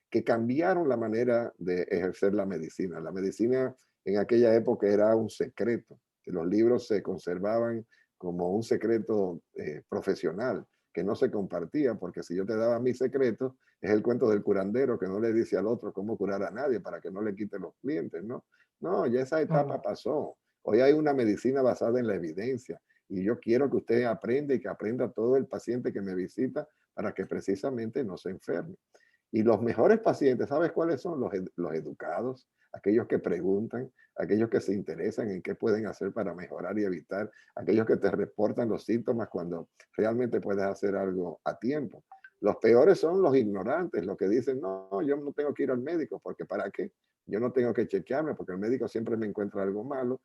que cambiaron la manera de ejercer la medicina. La medicina en aquella época era un secreto, que los libros se conservaban como un secreto profesional, que no se compartía, porque si yo te daba mi secreto, es el cuento del curandero que no le dice al otro cómo curar a nadie para que no le quite los clientes, ¿no? No, ya esa etapa Claro. pasó. Hoy hay una medicina basada en la evidencia y yo quiero que usted aprenda y que aprenda todo el paciente que me visita para que precisamente no se enferme. Y los mejores pacientes, ¿sabes cuáles son? Los educados, aquellos que preguntan, aquellos que se interesan en qué pueden hacer para mejorar y evitar, aquellos que te reportan los síntomas cuando realmente puedes hacer algo a tiempo. Los peores son los ignorantes, los que dicen, no, yo no tengo que ir al médico, porque ¿para qué? Yo no tengo que chequearme porque el médico siempre me encuentra algo malo.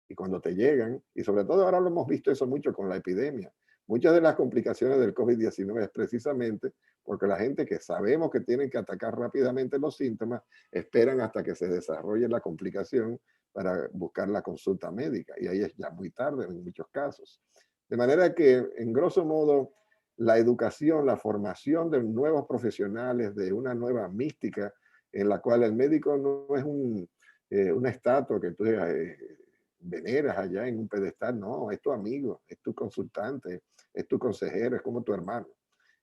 Y cuando te llegan, y sobre todo ahora lo hemos visto eso mucho con la epidemia, muchas de las complicaciones del COVID-19 es precisamente porque la gente que sabemos que tienen que atacar rápidamente los síntomas, esperan hasta que se desarrolle la complicación para buscar la consulta médica. Y ahí es ya muy tarde en muchos casos. De manera que, en grosso modo, la educación, la formación de nuevos profesionales, de una nueva mística en la cual el médico no es una estatua que tú veneras allá en un pedestal, no, es tu amigo, es tu consultante, es tu consejero, es como tu hermano.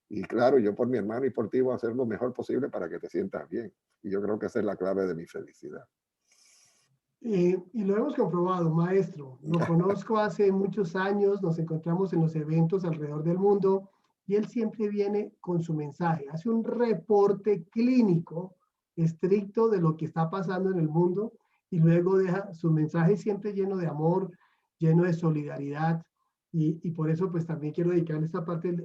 Y claro, yo por mi hermano y por ti voy a hacer lo mejor posible para que te sientas bien. Y yo creo que esa es la clave de mi felicidad. Y lo hemos comprobado, maestro. Lo conozco hace muchos años, nos encontramos en los eventos alrededor del mundo y él siempre viene con su mensaje. Hace un reporte clínico estricto de lo que está pasando en el mundo y luego deja su mensaje siempre lleno de amor, lleno de solidaridad. Y por eso pues también quiero dedicarle esta parte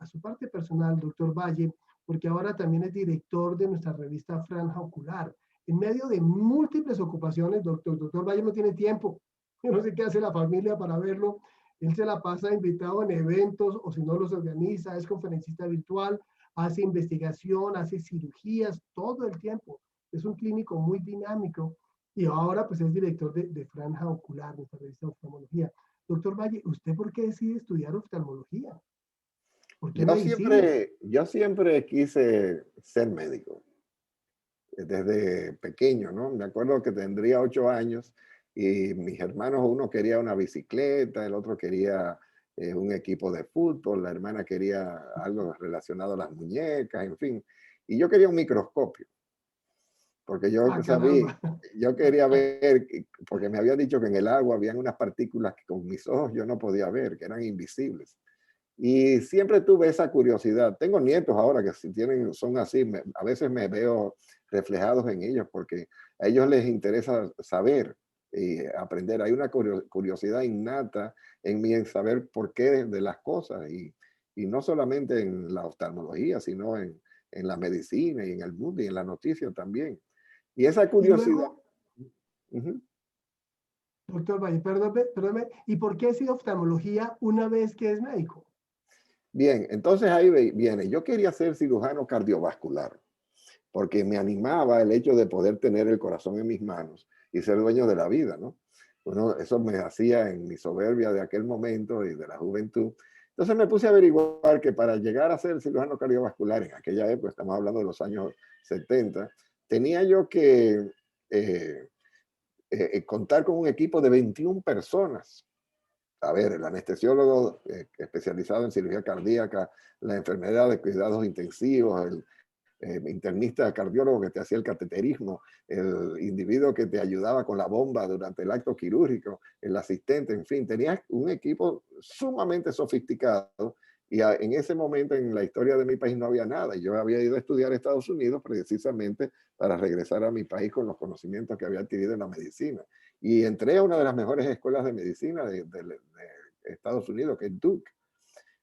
a su parte personal, doctor Valle, porque ahora también es director de nuestra revista Franja Ocular en medio de múltiples ocupaciones, doctor Valle no tiene tiempo, yo no sé qué hace la familia para verlo, él se la pasa invitado en eventos o si no los organiza, es conferencista virtual, hace investigación, hace cirugías, todo el tiempo, es un clínico muy dinámico y ahora pues es director de Franja Ocular, nuestra revista de oftalmología. Doctor Valle, ¿usted por qué decide estudiar oftalmología? ¿Por qué medicina? Yo siempre quise ser médico desde pequeño, ¿no? Me acuerdo que tendría 8 años y mis hermanos, uno quería una bicicleta, el otro quería un equipo de fútbol, la hermana quería algo relacionado a las muñecas, en fin. Y yo quería un microscopio, porque yo Ah, sabía, caramba. yo quería ver, porque me habían dicho que en el agua habían unas partículas que con mis ojos yo no podía ver, que eran invisibles. Y siempre tuve esa curiosidad. Tengo nietos ahora que si tienen, son así, a veces me veo reflejados en ellos porque a ellos les interesa saber y aprender. Hay una curiosidad innata en mí en saber por qué de las cosas y no solamente en la oftalmología, sino en la medicina y en el mundo y en la noticia también. Y esa Y curiosidad. luego, Ujú. doctor Valle, perdóname, ¿y por qué sigue oftalmología una vez que es médico? Bien, entonces ahí viene. Yo quería ser cirujano cardiovascular, porque me animaba el hecho de poder tener el corazón en mis manos y ser dueño de la vida, ¿no? Bueno, eso me hacía en mi soberbia de aquel momento y de la juventud. Entonces me puse a averiguar que para llegar a ser cirujano cardiovascular en aquella época, estamos hablando de los años 70, tenía yo que contar con un equipo de 21 personas. A ver, el anestesiólogo especializado en cirugía cardíaca, la enfermedad de cuidados intensivos, el internista cardiólogo que te hacía el cateterismo, el individuo que te ayudaba con la bomba durante el acto quirúrgico, el asistente, en fin, tenías un equipo sumamente sofisticado y en ese momento en la historia de mi país no había nada. Yo había ido a estudiar a Estados Unidos precisamente para regresar a mi país con los conocimientos que había adquirido en la medicina. Y entré a una de las mejores escuelas de medicina de Estados Unidos, que es Duke.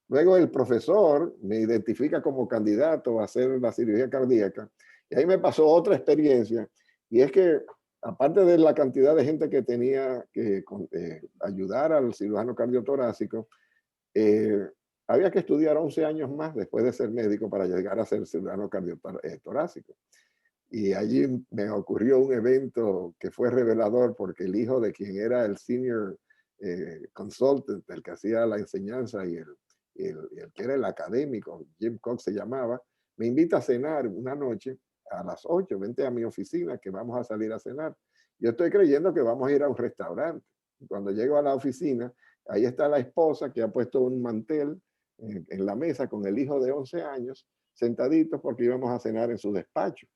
Luego el profesor me identifica como candidato a hacer la cirugía cardíaca. Y ahí me pasó otra experiencia. Y es que, aparte de la cantidad de gente que tenía que ayudar al cirujano cardiotorácico, había que estudiar 11 años más después de ser médico para llegar a ser cirujano cardiotorácico. Y allí me ocurrió un evento que fue revelador porque el hijo de quien era el senior consultant, el que hacía la enseñanza y el que era el académico, Jim Cox se llamaba, me invita a cenar una noche a las 8, vente a mi oficina que vamos a salir a cenar. Yo estoy creyendo que vamos a ir a un restaurante. Cuando llego a la oficina, ahí está la esposa que ha puesto un mantel en la mesa con el hijo de 11 años, sentaditos porque íbamos a cenar en su despacho.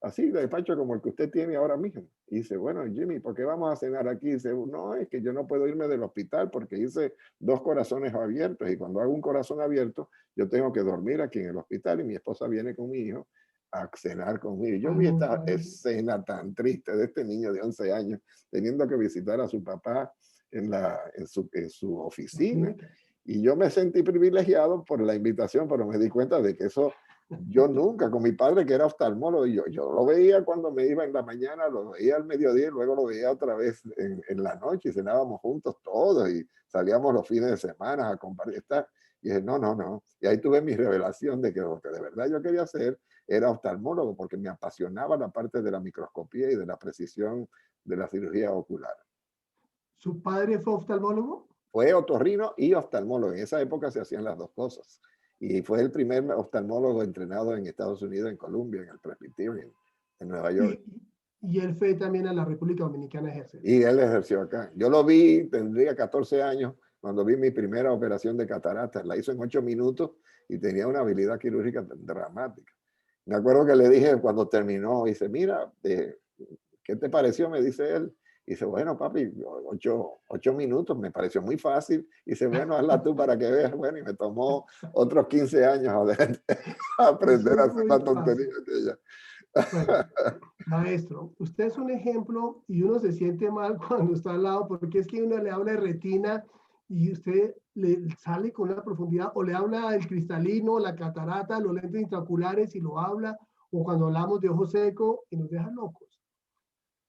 Así, de despacho como el que usted tiene ahora mismo. Y dice, bueno, Jimmy, ¿por qué vamos a cenar aquí? Y dice, no, es que yo no puedo irme del hospital porque hice 2 corazones abiertos y cuando hago un corazón abierto, yo tengo que dormir aquí en el hospital y mi esposa viene con mi hijo a cenar conmigo. Yo vi esta escena tan triste de este niño de 11 años teniendo que visitar a su papá en su oficina. Y yo me sentí privilegiado por la invitación, pero me di cuenta de que eso yo nunca, con mi padre que era oftalmólogo, yo lo veía cuando me iba en la mañana, lo veía al mediodía y luego lo veía otra vez en la noche y cenábamos juntos todos y salíamos los fines de semana a compartir. Y dije, no, no, no. Y ahí tuve mi revelación de que lo que de verdad yo quería hacer era oftalmólogo porque me apasionaba la parte de la microscopía y de la precisión de la cirugía ocular. ¿Su padre fue oftalmólogo? Fue otorrino y oftalmólogo. En esa época se hacían las dos cosas. Y fue el primer oftalmólogo entrenado en Estados Unidos, en Columbia, en el Presbyterian, en Nueva York. Y él fue también a la República Dominicana a ejercer. Y él ejerció acá. Yo lo vi, tendría 14 años, cuando vi mi primera operación de cataratas. La hizo en 8 minutos y tenía una habilidad quirúrgica dramática. Me acuerdo que le dije cuando terminó, dice, mira, ¿qué te pareció? Me dice él. Y dice, bueno, papi, 8 minutos, me pareció muy fácil. Y dice, bueno, hazla tú para que veas. Bueno, y me tomó otros 15 años a aprender a hacer la tontería que ella. Bueno, maestro, usted es un ejemplo y uno se siente mal cuando está al lado porque es que uno le habla de retina y usted le sale con una profundidad o le habla del cristalino, la catarata, los lentes intraoculares y lo habla, o cuando hablamos de ojo seco y nos deja locos.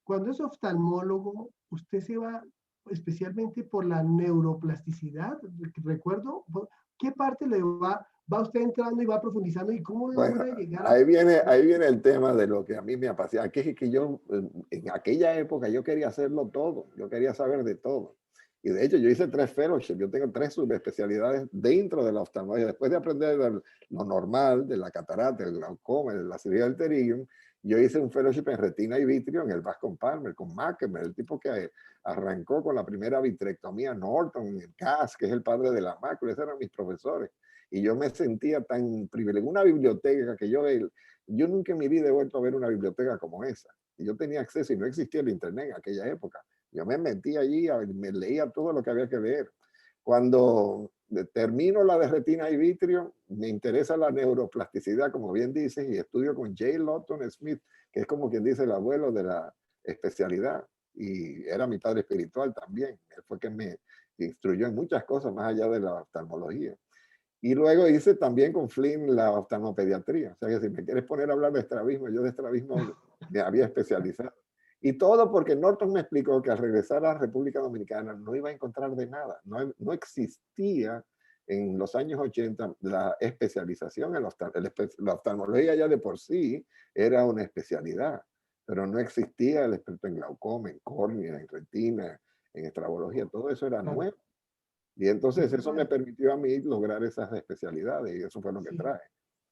Cuando es oftalmólogo, usted se va especialmente por la neuroplasticidad. Recuerdo, ¿qué parte le va usted entrando y va profundizando y cómo logra llegar a... Ahí viene el tema de lo que a mí me apasiona, que es que yo en aquella época yo quería hacerlo todo, yo quería saber de todo. Y de hecho yo hice 3 fellowships, yo tengo 3 subespecialidades dentro de la oftalmología. Después de aprender lo normal, de la catarata, el glaucoma, de la cirugía del pterigium, yo hice un fellowship en retina y vitrio en el Bascom Palmer, con Mackenberg, el tipo que arrancó con la primera vitrectomía, Norton, Cass, que es el padre de la mácula. Esos eran mis profesores. Y yo me sentía tan privilegiado. Una biblioteca que yo nunca en mi vida he vuelto a ver una biblioteca como esa. Y yo tenía acceso y no existía el internet en aquella época. Yo me metí allí, me leía todo lo que había que leer. Cuando termino la de retina y vitrio, me interesa la neuroplasticidad, como bien dices, y estudio con J. Lawton Smith, que es como quien dice el abuelo de la especialidad. Y era mi padre espiritual también. Él fue quien me instruyó en muchas cosas más allá de la oftalmología. Y luego hice también con Flynn la oftalmopediatría. O sea que si me quieres poner a hablar de estrabismo, yo de estrabismo me había especializado. Y todo porque Norton me explicó que al regresar a la República Dominicana no iba a encontrar de nada. No existía en los años 80 la especialización en la oftalmología. Ya de por sí era una especialidad, pero no existía el experto en glaucoma, en córnea, en retina, en estrabología. Todo eso era nuevo. Y entonces eso me permitió a mí lograr esas especialidades y eso fue lo que traje.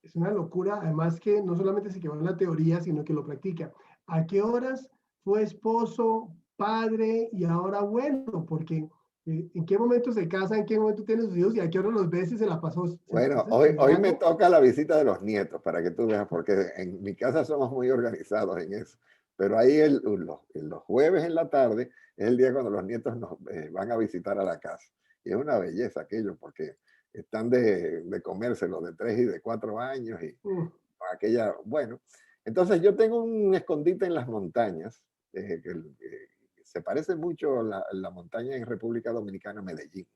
Es una locura, además que no solamente se quedó en la teoría, sino que lo practica. ¿A qué horas fue esposo, padre y ahora abuelo? Porque ¿en qué momento se casa? ¿En qué momento tiene sus hijos? ¿Y a qué hora los ves y se la pasó? Bueno, hoy me toca la visita de los nietos, para que tú veas, porque en mi casa somos muy organizados en eso. Pero ahí los jueves en la tarde es el día cuando los nietos nos van a visitar a la casa. Y es una belleza aquello, porque están de comérselo de 3 y de 4 años y aquella, bueno. Entonces yo tengo un escondite en las montañas, se parece mucho la montaña en República Dominicana, Medellín,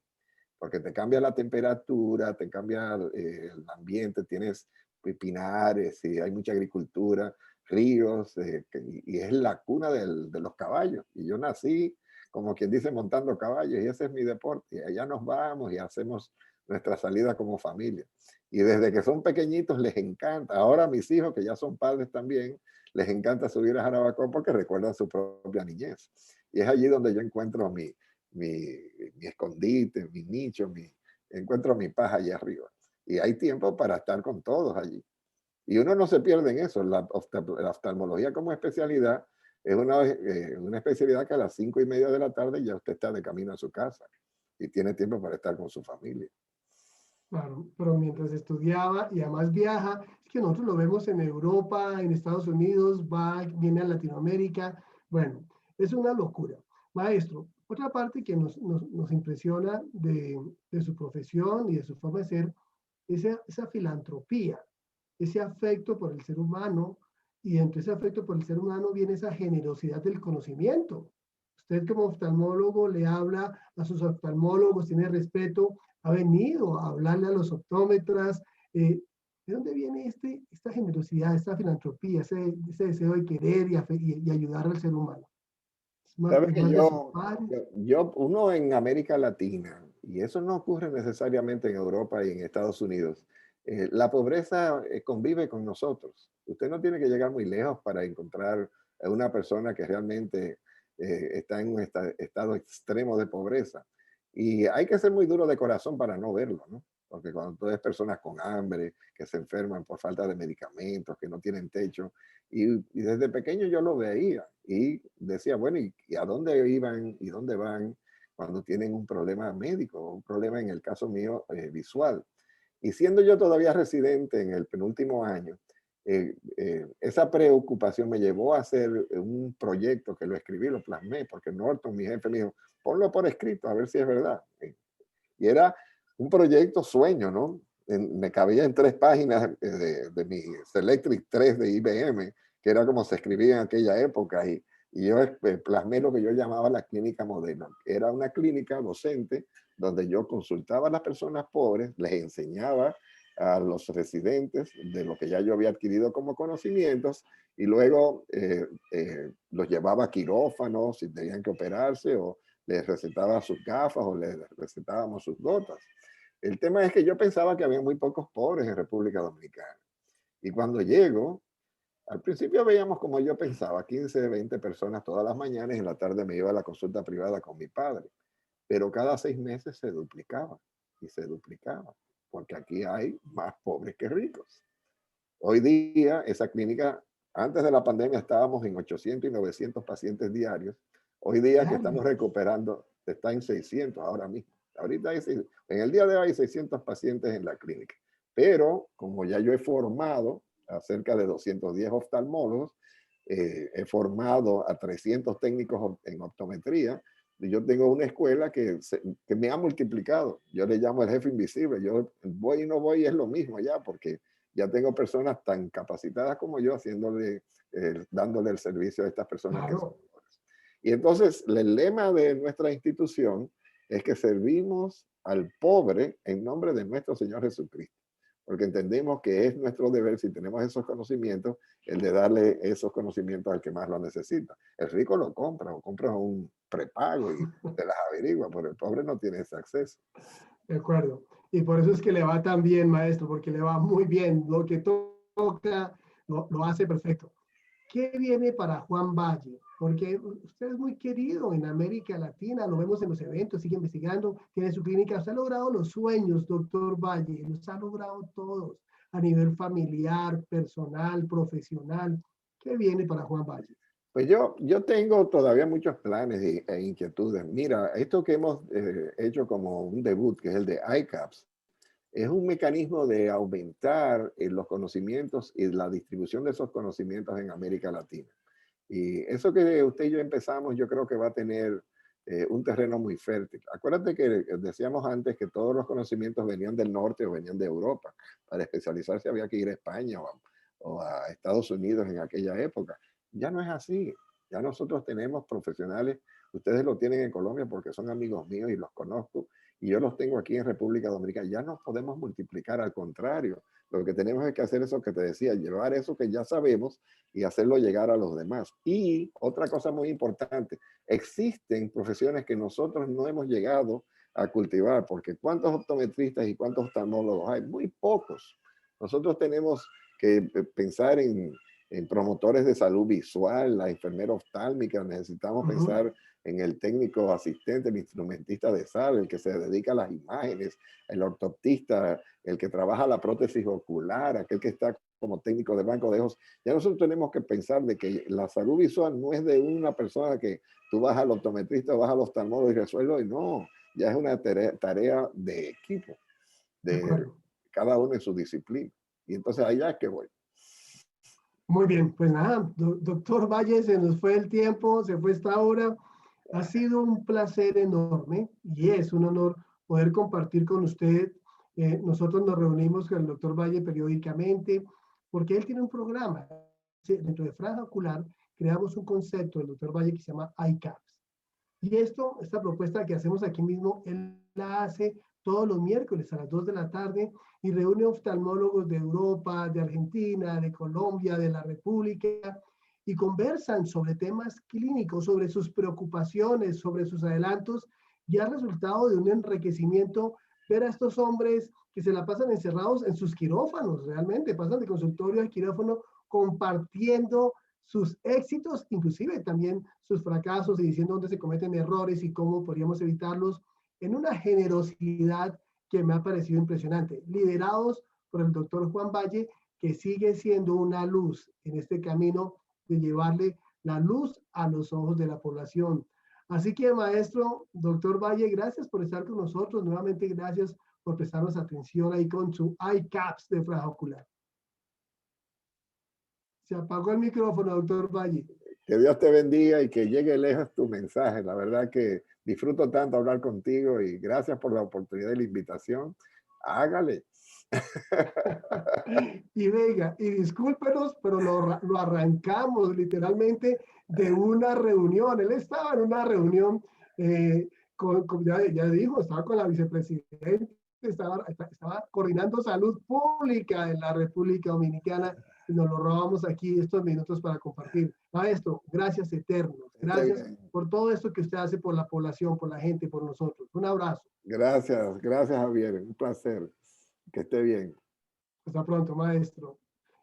porque te cambia la temperatura, te cambia el ambiente, tienes pinares y hay mucha agricultura, ríos, y es la cuna de los caballos. Y yo nací, como quien dice, montando caballos, y ese es mi deporte. Y allá nos vamos y hacemos nuestra salida como familia. Y desde que son pequeñitos les encanta. Ahora a mis hijos, que ya son padres también, les encanta subir a Jarabacoa porque recuerdan su propia niñez. Y es allí donde yo encuentro mi escondite, mi nicho, encuentro mi paz allá arriba. Y hay tiempo para estar con todos allí. Y uno no se pierde en eso. La oftalmología como especialidad es una especialidad que a las 5:30 de la tarde ya usted está de camino a su casa y tiene tiempo para estar con su familia. Claro, pero mientras estudiaba y además viaja, es que nosotros lo vemos en Europa, en Estados Unidos, viene a Latinoamérica. Bueno, es una locura. Maestro, otra parte que nos impresiona de su profesión y de su forma de ser, esa filantropía, ese afecto por el ser humano, y entre ese afecto por el ser humano viene esa generosidad del conocimiento. Usted como oftalmólogo le habla a sus oftalmólogos, tiene respeto, ha venido a hablarle a los optómetras. ¿De dónde viene esta generosidad, esta filantropía, ese deseo de querer y ayudar al ser humano? Sabes Es que más de sus padres? uno en América Latina, y eso no ocurre necesariamente en Europa y en Estados Unidos, la pobreza convive con nosotros. Usted no tiene que llegar muy lejos para encontrar a una persona que realmente está en un estado extremo de pobreza. Y hay que ser muy duro de corazón para no verlo, ¿no? Porque cuando tú ves personas con hambre, que se enferman por falta de medicamentos, que no tienen techo, y desde pequeño yo lo veía y decía, bueno, ¿y a dónde iban y dónde van cuando tienen un problema médico, un problema en el caso mío visual? Y siendo yo todavía residente en el penúltimo año, esa preocupación me llevó a hacer un proyecto que lo escribí, lo plasmé, porque Norton, mi jefe, me dijo, ponlo por escrito, a ver si es verdad. Y era un proyecto sueño, ¿no? Me cabía en 3 páginas de mi Selectric 3 de IBM, que era como se escribía en aquella época, y yo plasmé lo que yo llamaba la clínica modelo. Era una clínica docente donde yo consultaba a las personas pobres, les enseñaba a los residentes de lo que ya yo había adquirido como conocimientos, y luego los llevaba a quirófanos si tenían que operarse, o les recetaba sus gafas o les recetábamos sus gotas. El tema es que yo pensaba que había muy pocos pobres en República Dominicana. Y cuando llego, al principio veíamos como yo pensaba, 15, 20 personas todas las mañanas, y en la tarde me iba a la consulta privada con mi padre. Pero cada 6 meses se duplicaba y se duplicaba, porque aquí hay más pobres que ricos. Hoy día esa clínica, antes de la pandemia estábamos en 800 y 900 pacientes diarios. Hoy día que estamos recuperando, está en 600 ahora mismo. Ahorita en el día de hoy hay 600 pacientes en la clínica. Pero como ya yo he formado a cerca de 210 oftalmólogos, he formado a 300 técnicos en optometría, y yo tengo una escuela que me ha multiplicado. Yo le llamo el jefe invisible. Yo voy y no voy, es lo mismo ya, porque ya tengo personas tan capacitadas como yo dándole el servicio a estas personas que son pobres. Y entonces el lema de nuestra institución es que servimos al pobre en nombre de nuestro Señor Jesucristo, porque entendemos que es nuestro deber, si tenemos esos conocimientos, el de darle esos conocimientos al que más lo necesita. El rico lo compra, o compra un prepago y te las averigua, pero el pobre no tiene ese acceso. De acuerdo. Y por eso es que le va tan bien, maestro, porque le va muy bien. Lo que toca, lo hace perfecto. ¿Qué viene para Juan Valle? Porque usted es muy querido en América Latina, lo vemos en los eventos, sigue investigando, tiene su clínica. Usted ha logrado los sueños, doctor Valle, los ha logrado todos a nivel familiar, personal, profesional. ¿Qué viene para Juan Valle? Pues yo tengo todavía muchos planes e inquietudes. Mira, esto que hemos hecho como un debut, que es el de ICAPS, es un mecanismo de aumentar los conocimientos y la distribución de esos conocimientos en América Latina. Y eso que usted y yo empezamos, yo creo que va a tener un terreno muy fértil. Acuérdate que decíamos antes que todos los conocimientos venían del norte o venían de Europa. Para especializarse había que ir a España o a Estados Unidos en aquella época. Ya no es así. Ya nosotros tenemos profesionales, ustedes lo tienen en Colombia porque son amigos míos y los conozco, y yo los tengo aquí en República Dominicana. Ya nos podemos multiplicar, al contrario. Lo que tenemos es que hacer eso que te decía, llevar eso que ya sabemos y hacerlo llegar a los demás. Y otra cosa muy importante, existen profesiones que nosotros no hemos llegado a cultivar, porque ¿cuántos optometristas y cuántos oftalmólogos hay? Muy pocos. Nosotros tenemos que pensar en promotores de salud visual, la enfermera oftálmica, necesitamos pensar en el técnico asistente, el instrumentista de sala, el que se dedica a las imágenes, el ortoptista, el que trabaja la prótesis ocular, aquel que está como técnico de banco de ojos. Ya nosotros tenemos que pensar de que la salud visual no es de una persona que tú vas al optometrista, vas al oftalmólogo y resuelves, no, ya es una tarea de equipo, de cada uno en su disciplina. Y entonces allá es que voy. Muy bien, pues nada, doctor Valle, se nos fue el tiempo, se fue esta hora. Ha sido un placer enorme y es un honor poder compartir con usted. Nosotros nos reunimos con el doctor Valle periódicamente porque él tiene un programa. Dentro de Franja Ocular creamos un concepto del doctor Valle que se llama iCaps. Y esta propuesta que hacemos aquí mismo, él la hace todos los miércoles a las 2 de la tarde y reúne oftalmólogos de Europa, de Argentina, de Colombia, de la República, y conversan sobre temas clínicos, sobre sus preocupaciones, sobre sus adelantos, y ha resultado de un enriquecimiento ver a estos hombres que se la pasan encerrados en sus quirófanos, realmente, pasan de consultorio a quirófano compartiendo sus éxitos, inclusive también sus fracasos y diciendo dónde se cometen errores y cómo podríamos evitarlos, en una generosidad que me ha parecido impresionante, liderados por el doctor Juan Valle, que sigue siendo una luz en este camino de llevarle la luz a los ojos de la población. Así que, maestro, doctor Valle, gracias por estar con nosotros. Nuevamente, gracias por prestarnos atención ahí con su iCaps de Franja Ocular. Se apagó el micrófono, doctor Valle. Que Dios te bendiga y que llegue lejos tu mensaje. La verdad que disfruto tanto hablar contigo y gracias por la oportunidad y la invitación. Hágale. Y venga, y discúlpenos, pero lo arrancamos literalmente de una reunión. Él estaba en una reunión, ya dijo, estaba con la vicepresidenta, estaba coordinando salud pública en la República Dominicana y nos lo robamos aquí estos minutos para compartir. Maestro, gracias eternos. Gracias por todo esto que usted hace por la población, por la gente, por nosotros. Un abrazo. Gracias, gracias Javier. Un placer. Que esté bien. Hasta pronto, maestro.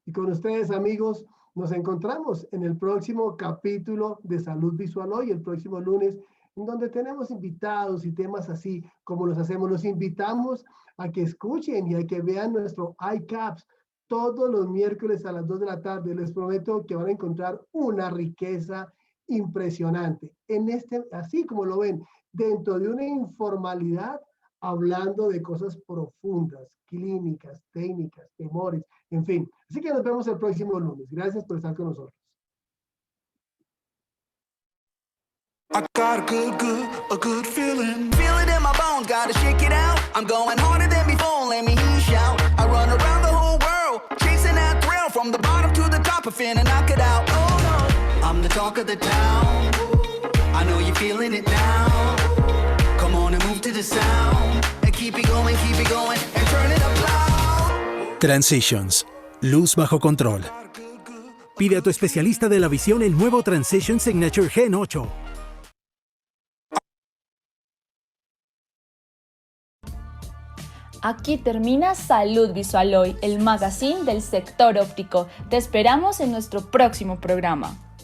Y con ustedes, amigos, nos encontramos en el próximo capítulo de Salud Visual Hoy, el próximo lunes, en donde tenemos invitados y temas así como los hacemos. Los invitamos a que escuchen y a que vean nuestro iCaps todos los miércoles a las 2 de la tarde. Les prometo que van a encontrar una riqueza impresionante. Así como lo ven, dentro de una informalidad, hablando de cosas profundas, clínicas, técnicas, temores, en fin. Así que nos vemos el próximo lunes. Gracias por estar con nosotros. I got a good feeling. Feel it in my bones, gotta shake it out. I'm going harder than before, let me hear you shout. I run around the whole world, chasing that thrill. From the bottom to the top, I finna knock it out. Oh no, I'm the talk of the town. I know you're feeling it now. Come on and move to the sound. And keep it going, and turn it up loud. Transitions. Luz bajo control. Pide a tu especialista de la visión el nuevo Transition Signature Gen 8. Aquí termina Salud Visual Hoy, el magazine del sector óptico. Te esperamos en nuestro próximo programa.